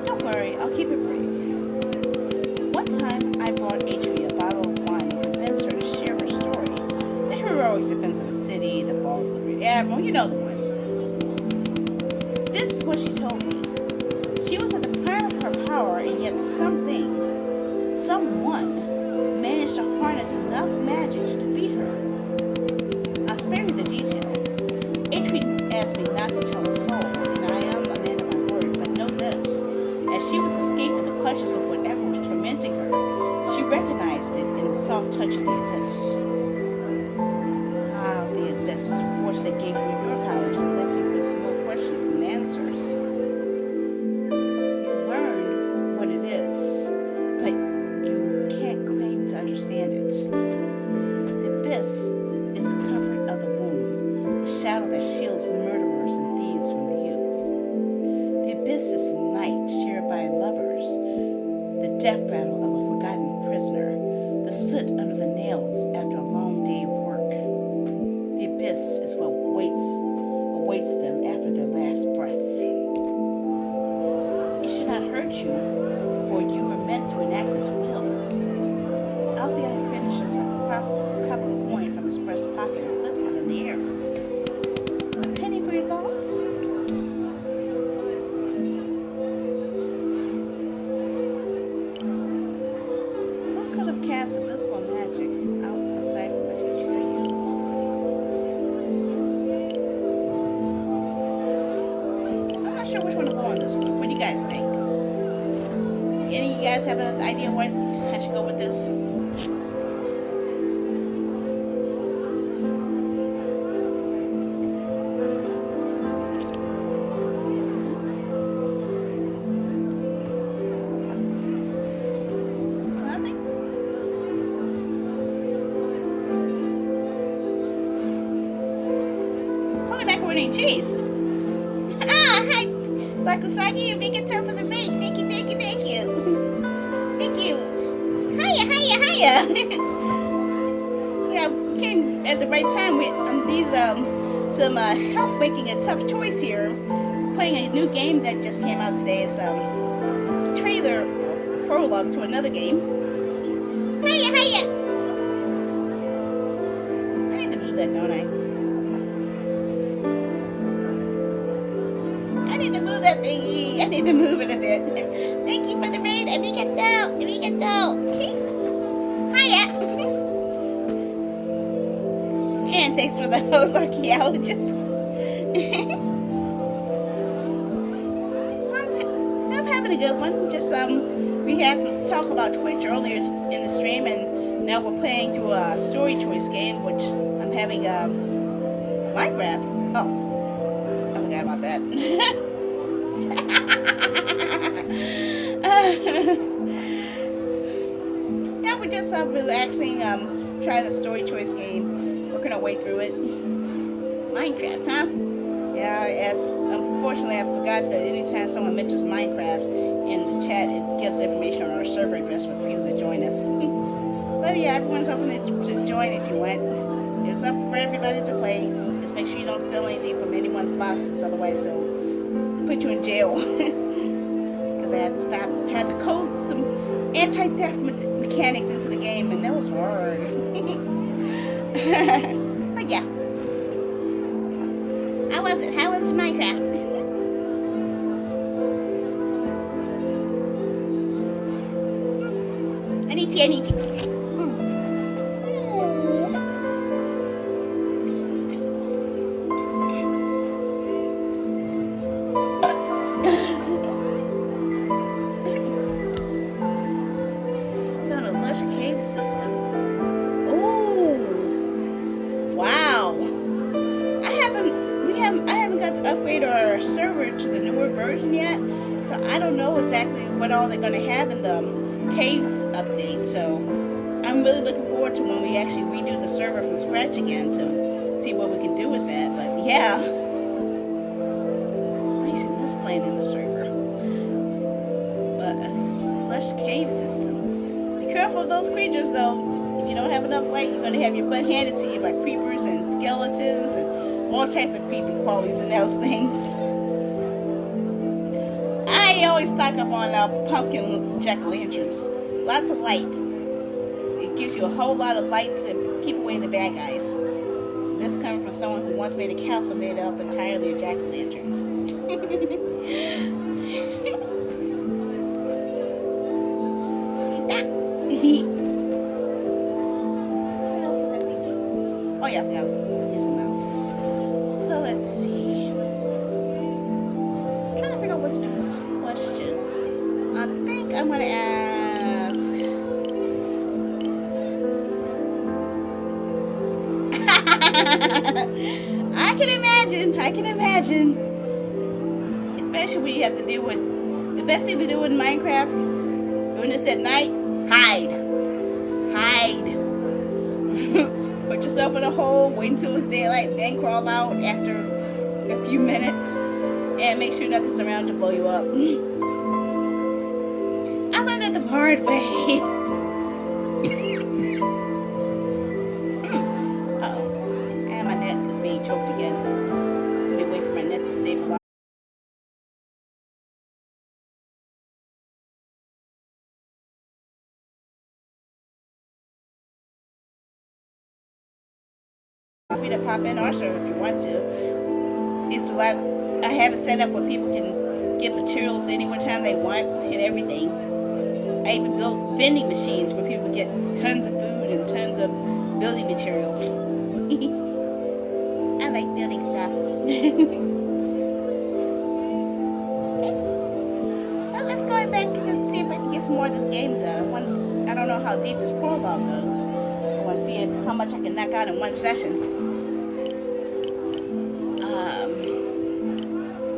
Don't worry, I'll keep it brief. One time, I brought Atri a bottle of wine and convinced her to share her story. The heroic defense of a city, the fall of the great admiral, you know the one. This is what she told me. She was at the prime of her power, and yet someone managed to harness enough magic to defeat her. I'll spare you the detail. Atri asked me not to tell a soul, and I am a man of my word, but know this. As she was escaping the clutches of whatever was tormenting her, she recognized it in the soft touch of the abyss. Ah, the abyss, the force that gave you your powers and left you with more questions than answers. You learned what it is, but you can't claim to understand it. The abyss is the comfort of the womb, the shadow that shields murderers and thieves from view. The abyss is the night shared by lovers, the death rattle of a forgotten prisoner, the soot under the nails after a long day of work. The abyss is what awaits them after their last breath. It should not hurt you, for you were meant to enact His will. Alpheon finishes a copper coin from his breast pocket and flips it in the air. A penny for your thoughts? Who could have cast abysmal magic out aside from a teacher to you? I'm not sure which one to go on this one. What do you guys think? Any of you guys have an idea what I should go with this? Nothing? Holy macaroni and cheese! Ah, hi! Black Usagi, you make it time for the raid. Thank you. Thank you. Hiya. Yeah, came at the right time. We need some help making a tough choice here. Playing a new game that just came out today. It's trailer, prologue to another game. Hiya. I need to move that, don't I? I need to move that thingy. I need to move it a bit. Thank you for the raid, Arigato! Arigato! Hiya! And thanks for the host, archaeologist. I'm having a good one. Just we had some talk about Twitch earlier in the stream, and now we're playing through a story choice game, which I'm having Minecraft. Oh, I forgot about that. Yeah, we're just relaxing, trying a story choice game, working our way through it. Minecraft, huh? Yeah, unfortunately I forgot that anytime someone mentions Minecraft in the chat, it gives information on our server address for people to join us. But yeah, everyone's open to join if you want. It's up for everybody to play. Just make sure you don't steal anything from anyone's boxes, otherwise they'll put you in jail. Because I had to code some anti-theft mechanics into the game, and that was hard. But yeah. How was it? How was Minecraft? I need tea. Found a lush cave system. Oh, wow! I haven't got to upgrade our server to the newer version yet, so I don't know exactly what all they're going to have in the caves update. So I'm really looking forward to when we actually redo the server from scratch again to see what we can do with that. But yeah, I actually miss playing in the server. But a lush cave system. Be careful of those creatures, though. If you don't have enough light, you're going to have your butt handed to you by creepers and skeletons and all types of creepy crawlies and those things. I always stock up on pumpkin jack-o'-lanterns. Lots of light. It gives you a whole lot of light to keep away the bad guys. This coming from someone who once made a castle made up entirely of jack-o'-lanterns. Oh yeah, I forgot I was using the mouse. So let's see. I'm trying to figure out what to do with this question. I think I'm going to ask. I can imagine. Especially when you have to deal with the best thing to do in Minecraft when it's at night. Hide. Put yourself in a hole, wait until it's daylight, then crawl out after a few minutes, and make sure nothing's around to blow you up. I learned that the hard way. Uh-oh. And my net is being choked again. Let me wait for my net to stabilize. To pop in our server if you want to. It's a lot. I have it set up where people can get materials anywhere time they want and everything. I even built vending machines where people get tons of food and tons of building materials. I like building stuff. Okay. Well, let's go back and see if I can get some more of this game done. I don't know how deep this prologue goes. I want to see how much I can knock out in one session.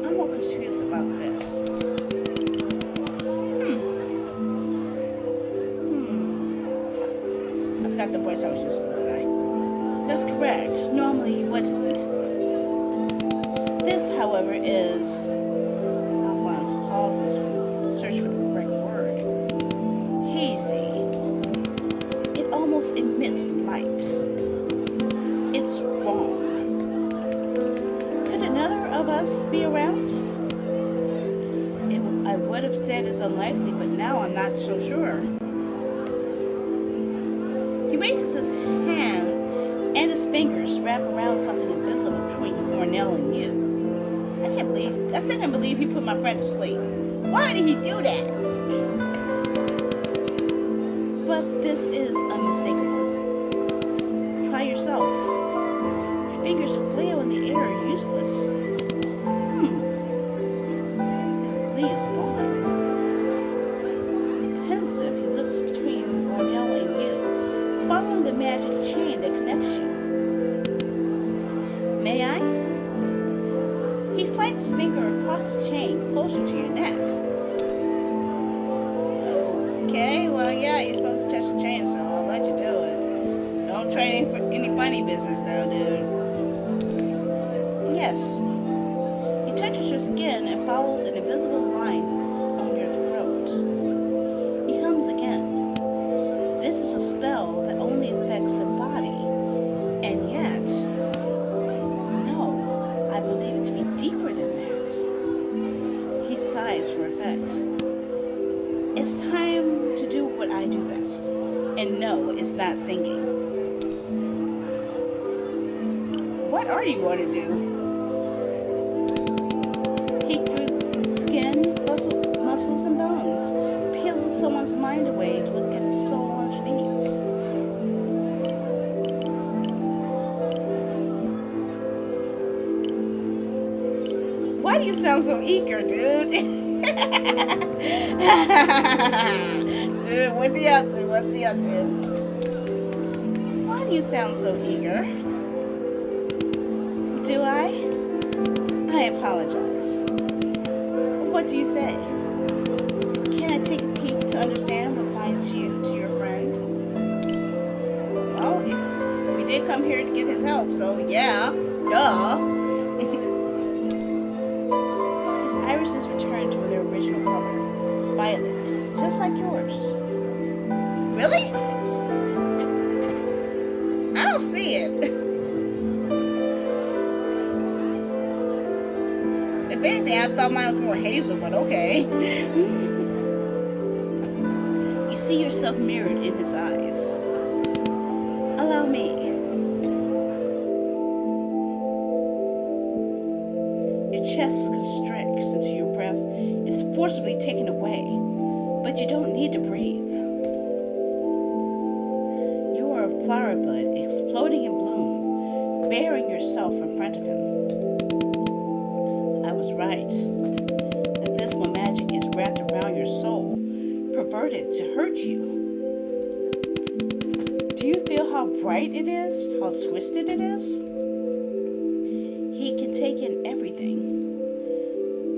I'm more curious about this. I forgot the voice I was using for this guy. That's correct. Normally you wouldn't. This, however, is Alphonse pauses to search for the correct word. Hazy. It almost emits light. It's wrong. Could another of us be around? I would have said it's unlikely, but now I'm not so sure. He raises his hand and his fingers wrap around something invisible between Ornell and you. I still can't believe he put my friend to sleep. Why did he do that? But this is unmistakable. Try yourself. Your fingers flail in the air, useless. His glee is gone. Pensive, he looks between Ornell and you, following the magic chain that connects you. May I? He slides his finger across the chain closer to your neck. Okay, well, yeah, you're supposed to touch the chain, so I'll let you do it. Don't try any funny business, though, dude. Yes. He touches your skin and follows an invisible line on your throat. He hums again. This is a spell that only affects the body, and yet, no, I believe it to be deeper than that. He sighs for effect. It's time to do what I do best, and no, it's not singing. What are you going to do? Peek through skin, muscles, and bones. Peel someone's mind away to look at the soul underneath. Why do you sound so eager, dude? Dude, what's he up to? What's he up to? Why do you sound so eager? Do I? I apologize. What do you say? Can I take a peek to understand what binds you to your friend? Well, we did come here to get his help, so yeah, duh. His irises return to their original color, violet, just like yours. Really? I don't see it. If anything, I thought mine was more hazel, but okay. You see yourself mirrored in his eyes. Allow me. Your chest constricts until your breath is forcibly taken away, but you don't need to breathe. You are a flower bud exploding in bloom, bearing yourself in front of him. I was right. Abysmal magic is wrapped around your soul, perverted to hurt you. Do you feel how bright it is? How twisted it is? He can take in everything.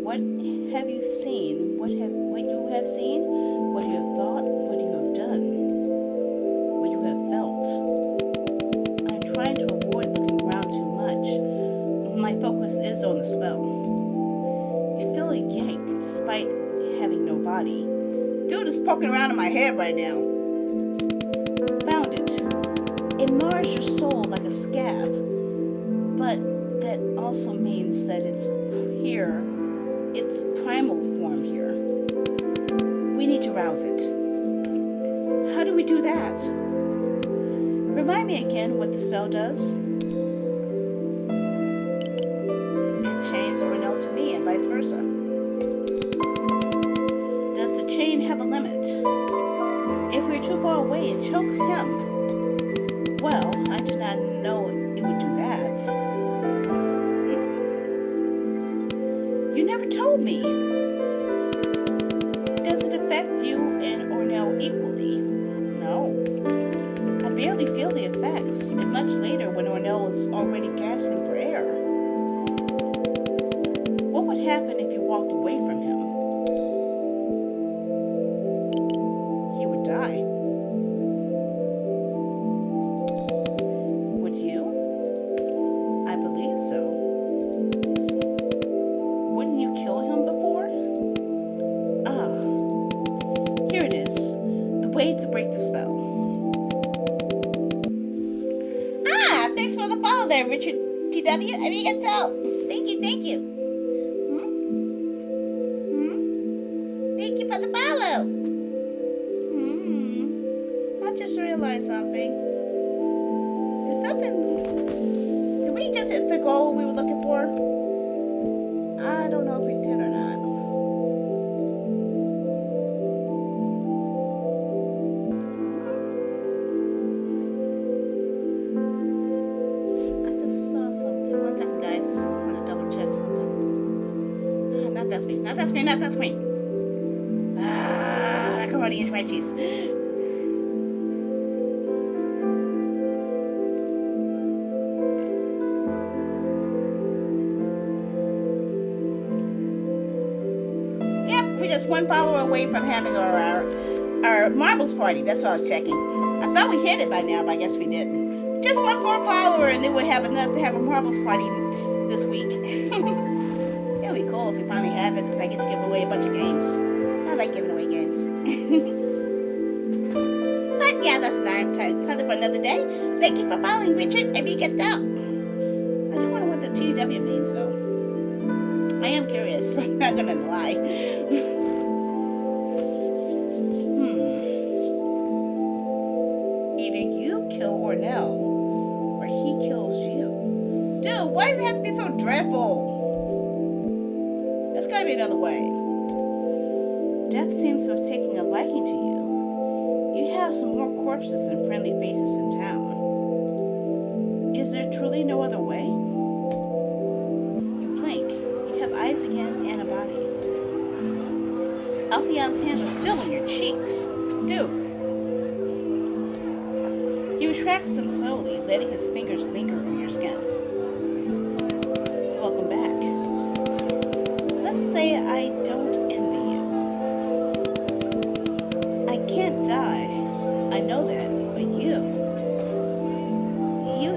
What have you seen? What you have seen? What you have thought? What you have done? What you have felt? I'm trying to avoid looking around too much. My focus is on the spell. You feel a yank despite having no body. Dude is poking around in my head right now. Found it. It mars your soul like a scab, but that also means that it's here, its primal form here. We need to rouse it. How do we do that? Remind me again what the spell does. It chains Ornell to me and vice versa. Does the chain have a limit? If we're too far away, it chokes him. Well, I did not know it would do that. You never told me. Does it affect you and Ornell equally? No. I barely feel the effects, and much later when Ornell is already gasping for air. What would happen if you walked away from him? He would die. Would you? I believe so. Wouldn't you kill him before? Here it is. The way to break the spell. Thanks for the follow there, Richard TW. Arigato. Thank you. Thank you for the follow. I just realized something. Did we just hit the goal we were looking for? I don't know if we did or not. 1 second, guys. I want to double check something. Not that screen. Not that screen. Not that screen. Macaroni and fried cheese. Yep, we're just 1 follower away from having our marbles party. That's what I was checking. I thought we hit it by now, but I guess we didn't. Just 1 more follower, and then we'll have enough to have a marbles party this week. It'll be cool if we finally have it, because I get to give away a bunch of games. I like giving away games. But yeah, that's time for another day. Thank you for following, Richard. If you get out. I do wonder what the TW means, though. I am curious. I'm not gonna lie. Either you kill Ornell, or he kills you. Dude, why does it have to be so dreadful? There's gotta be another way. Death seems to have taken a liking to you. You have some more corpses than friendly faces in town. Is there truly no other way? You blink. You have eyes again and a body. Alphion's hands are still on your cheeks. Dude. He retracts them slowly, letting his fingers linger on your skin. Welcome back. Let's say I don't envy you. I can't die. I know that, but you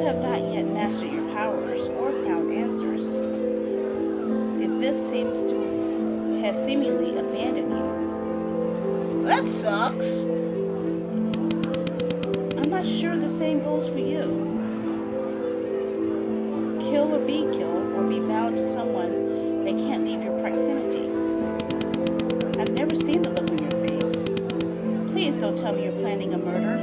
have not yet mastered your powers or found answers. The abyss seems to have seemingly abandoned you. That sucks. I'm not sure the same goes for you. Kill or be killed, or be bound to someone that can't leave your proximity. I've never seen the look on your face. Please don't tell me you're planning a murder.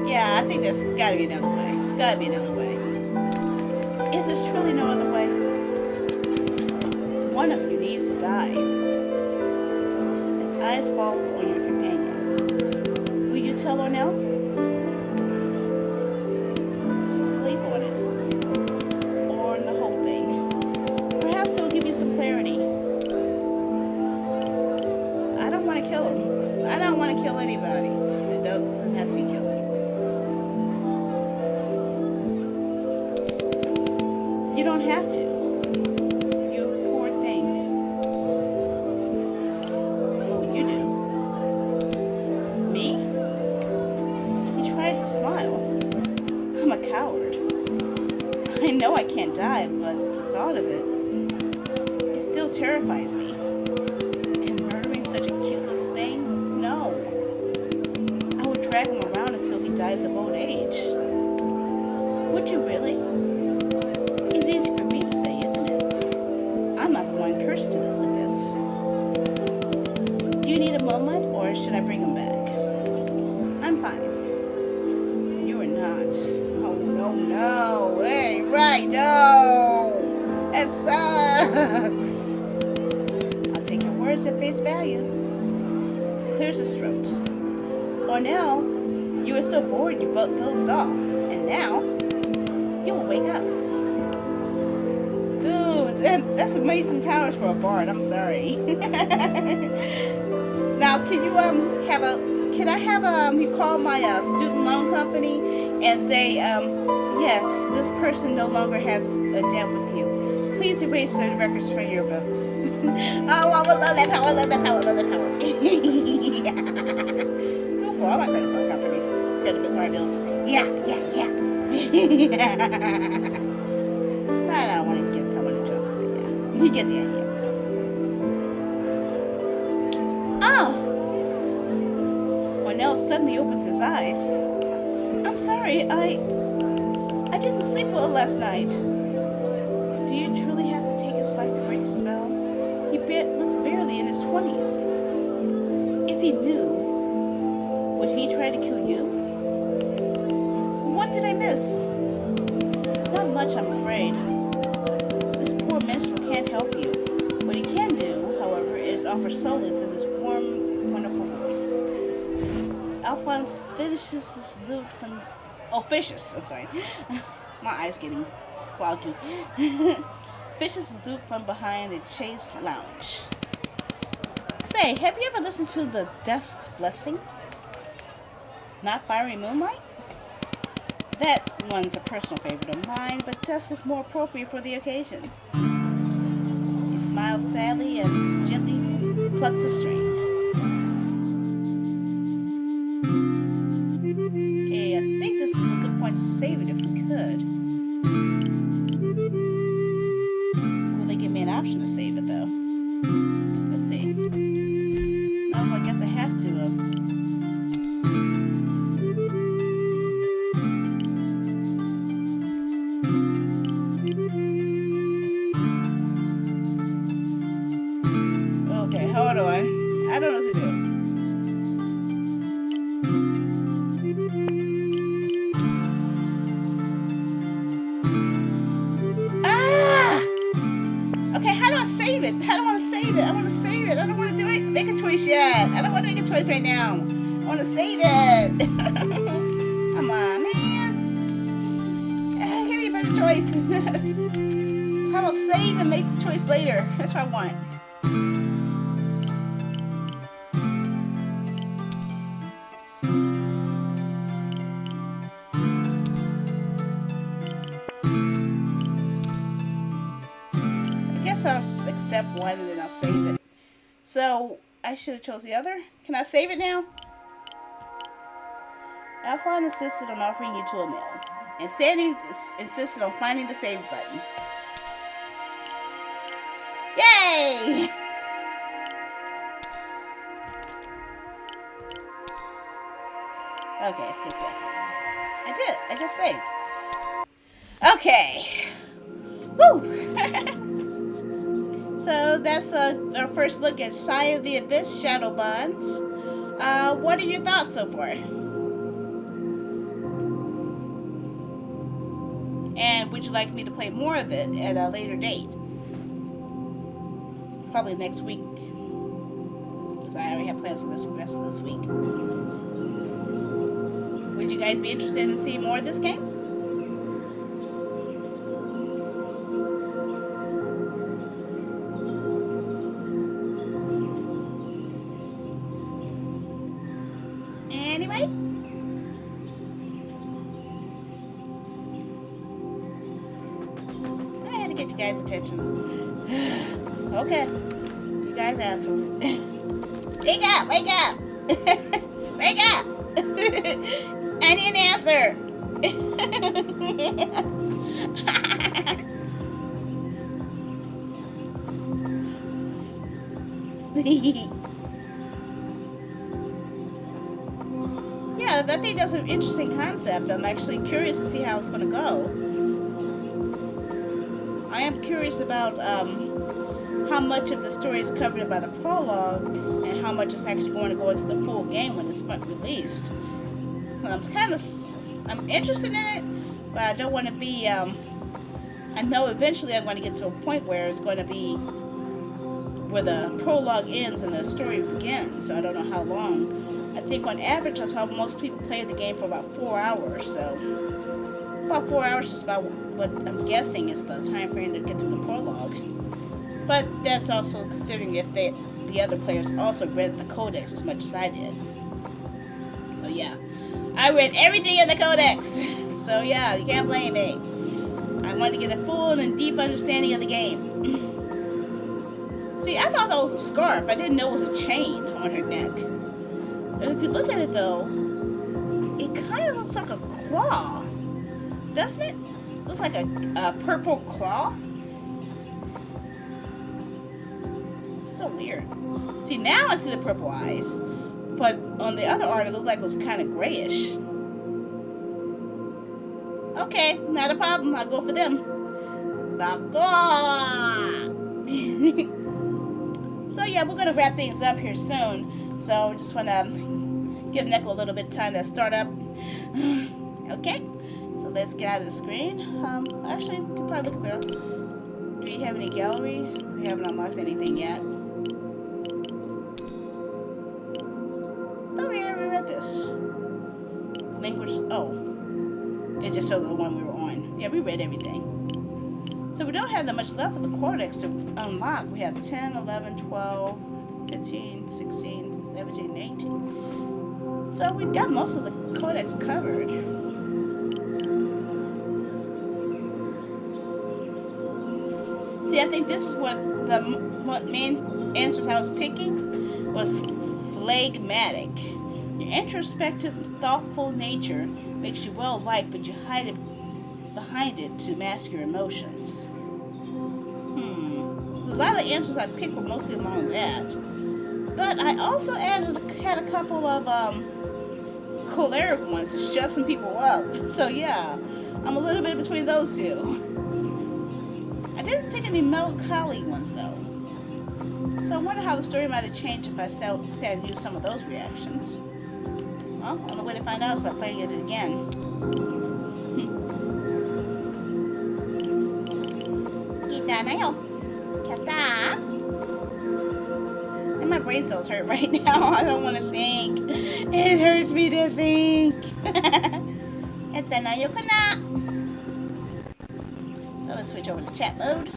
Yeah, I think there's gotta be another way. There's gotta be another way. Is there truly no other way? One of you needs to die. His eyes fall on your companion. Will you tell Ornell? Sleep on it. Or on the whole thing. Perhaps it will give you some clarity. I don't want to kill him. I don't want to kill anybody. It doesn't have to be killed. You don't have to. You poor thing. What will you do? Me? He tries to smile. I'm a coward. I know I can't die, but the thought of it still terrifies me. And murdering such a cute little thing? No. I would drag him around until he dies of old age. Would you really? It's easy for me to say, isn't it? I'm not the one cursed to live with this. Do you need a moment, or should I bring him back? I'm fine. You are not. Oh, no. Hey, right, no. That sucks. I'll take your words at face value. Clears his throat. Ornell, you were so bored you dozed off, and now you will wake up. That's amazing powers for a bard. I'm sorry. Now, can I have you call my student loan company and say, yes, this person no longer has a debt with you. Please erase the records from your books. Oh, I would love that power. I love that power. Go for all my credit card companies. Credit card bills. Yeah. I don't want to get someone in trouble. You get the idea. Oh! Ornell suddenly opens his eyes. I'm sorry, I didn't sleep well last night. Do you truly have to take his life to break the spell? He looks barely in his 20s. If he knew, would he try to kill you? What did I miss? Not much, I'm afraid. This poor minstrel can't help you. What he can do, however, is offer solace in this warm, wonderful voice. Alphonse finishes his loot from... Oh, fishes. I'm sorry. My eyes getting cloggy. Fishes his loot from behind the Chase Lounge. Say, have you ever listened to the Dusk's Blessing? Not Fiery Moonlight? That one's a personal favorite of mine, but Dusk is more appropriate for the occasion. He smiles sadly and gently plucks a string. Okay, I think this is a good point to save it if we could. Will they give me an option to save it though? Let's see. No, I guess I have to. Okay, hold on. I don't know what to do. Save it. I don't want to save it. I want to save it. I don't want to do it. Make a choice yet. I don't want to make a choice right now. I want to save it. Come on, man. Give me a better choice. So how about save and make the choice later? That's what I want. I'll accept one and then I'll save it. So I should have chose the other. Can I save it now? Alphonse insisted on offering you to a meal, and Sandy insisted on finding the save button. Yay! Okay, let's get that. I did. I just saved. Okay. Woo! So that's our first look at Sigh of the Abyss Shadow Bonds. What are your thoughts so far? And would you like me to play more of it at a later date? Probably next week. Because I already have plans for this rest of this week. Would you guys be interested in seeing more of this game? Anybody? I had to get you guys' attention. Okay. You guys asked for it. Wake up! Wake up! Wake up! I need an answer! Yeah, I think that's an interesting concept. I'm actually curious to see how it's going to go. I am curious about how much of the story is covered by the prologue and how much is actually going to go into the full game when it's released. I'm interested in it, but I don't want to be, I know eventually I'm going to get to a point where it's going to be where the prologue ends and the story begins, so I don't know how long. I think on average that's how most people play the game for about 4 hours, so about 4 hours is about what I'm guessing is the time frame to get through the prologue. But that's also considering if the other players also read the codex as much as I did. So yeah, I read everything in the codex, so yeah, you can't blame me. I wanted to get a full and deep understanding of the game. See, I thought that was a scarf. I didn't know it was a chain on her neck. And if you look at it though, it kind of looks like a claw, doesn't it? Looks like a purple claw. So weird. See, now I see the purple eyes, but on the other art it looked like it was kind of grayish. Okay, not a problem. I'll go for them. So yeah, we're gonna wrap things up here soon. So I just want to give Neko a little bit of time to start up. Okay, so let's get out of the screen. Actually, we can probably look at the... Do we have any gallery? We haven't unlocked anything yet. this? Language. Oh. It just showed the one we were on. Yeah, we read everything. So we don't have that much left of the codex to unlock. We have 10, 11, 12, 15, 16, 17, 18. So we've got most of the codex covered. See, I think this is what main answers I was picking was phlegmatic. Your introspective, thoughtful nature makes you well liked, but you hide it behind it to mask your emotions. A lot of the answers I picked were mostly along that. But I also had a couple of choleric ones to shut some people up. So yeah, I'm a little bit between those two. I didn't pick any melancholy ones though. So I wonder how the story might have changed if I said I'd use some of those reactions. Well, the only way to find out is by playing it again. Kita na yun. Kata. And my brain cells hurt right now. I don't want to think. It hurts me to think. Ito na yun ka na. So let's switch over to chat mode.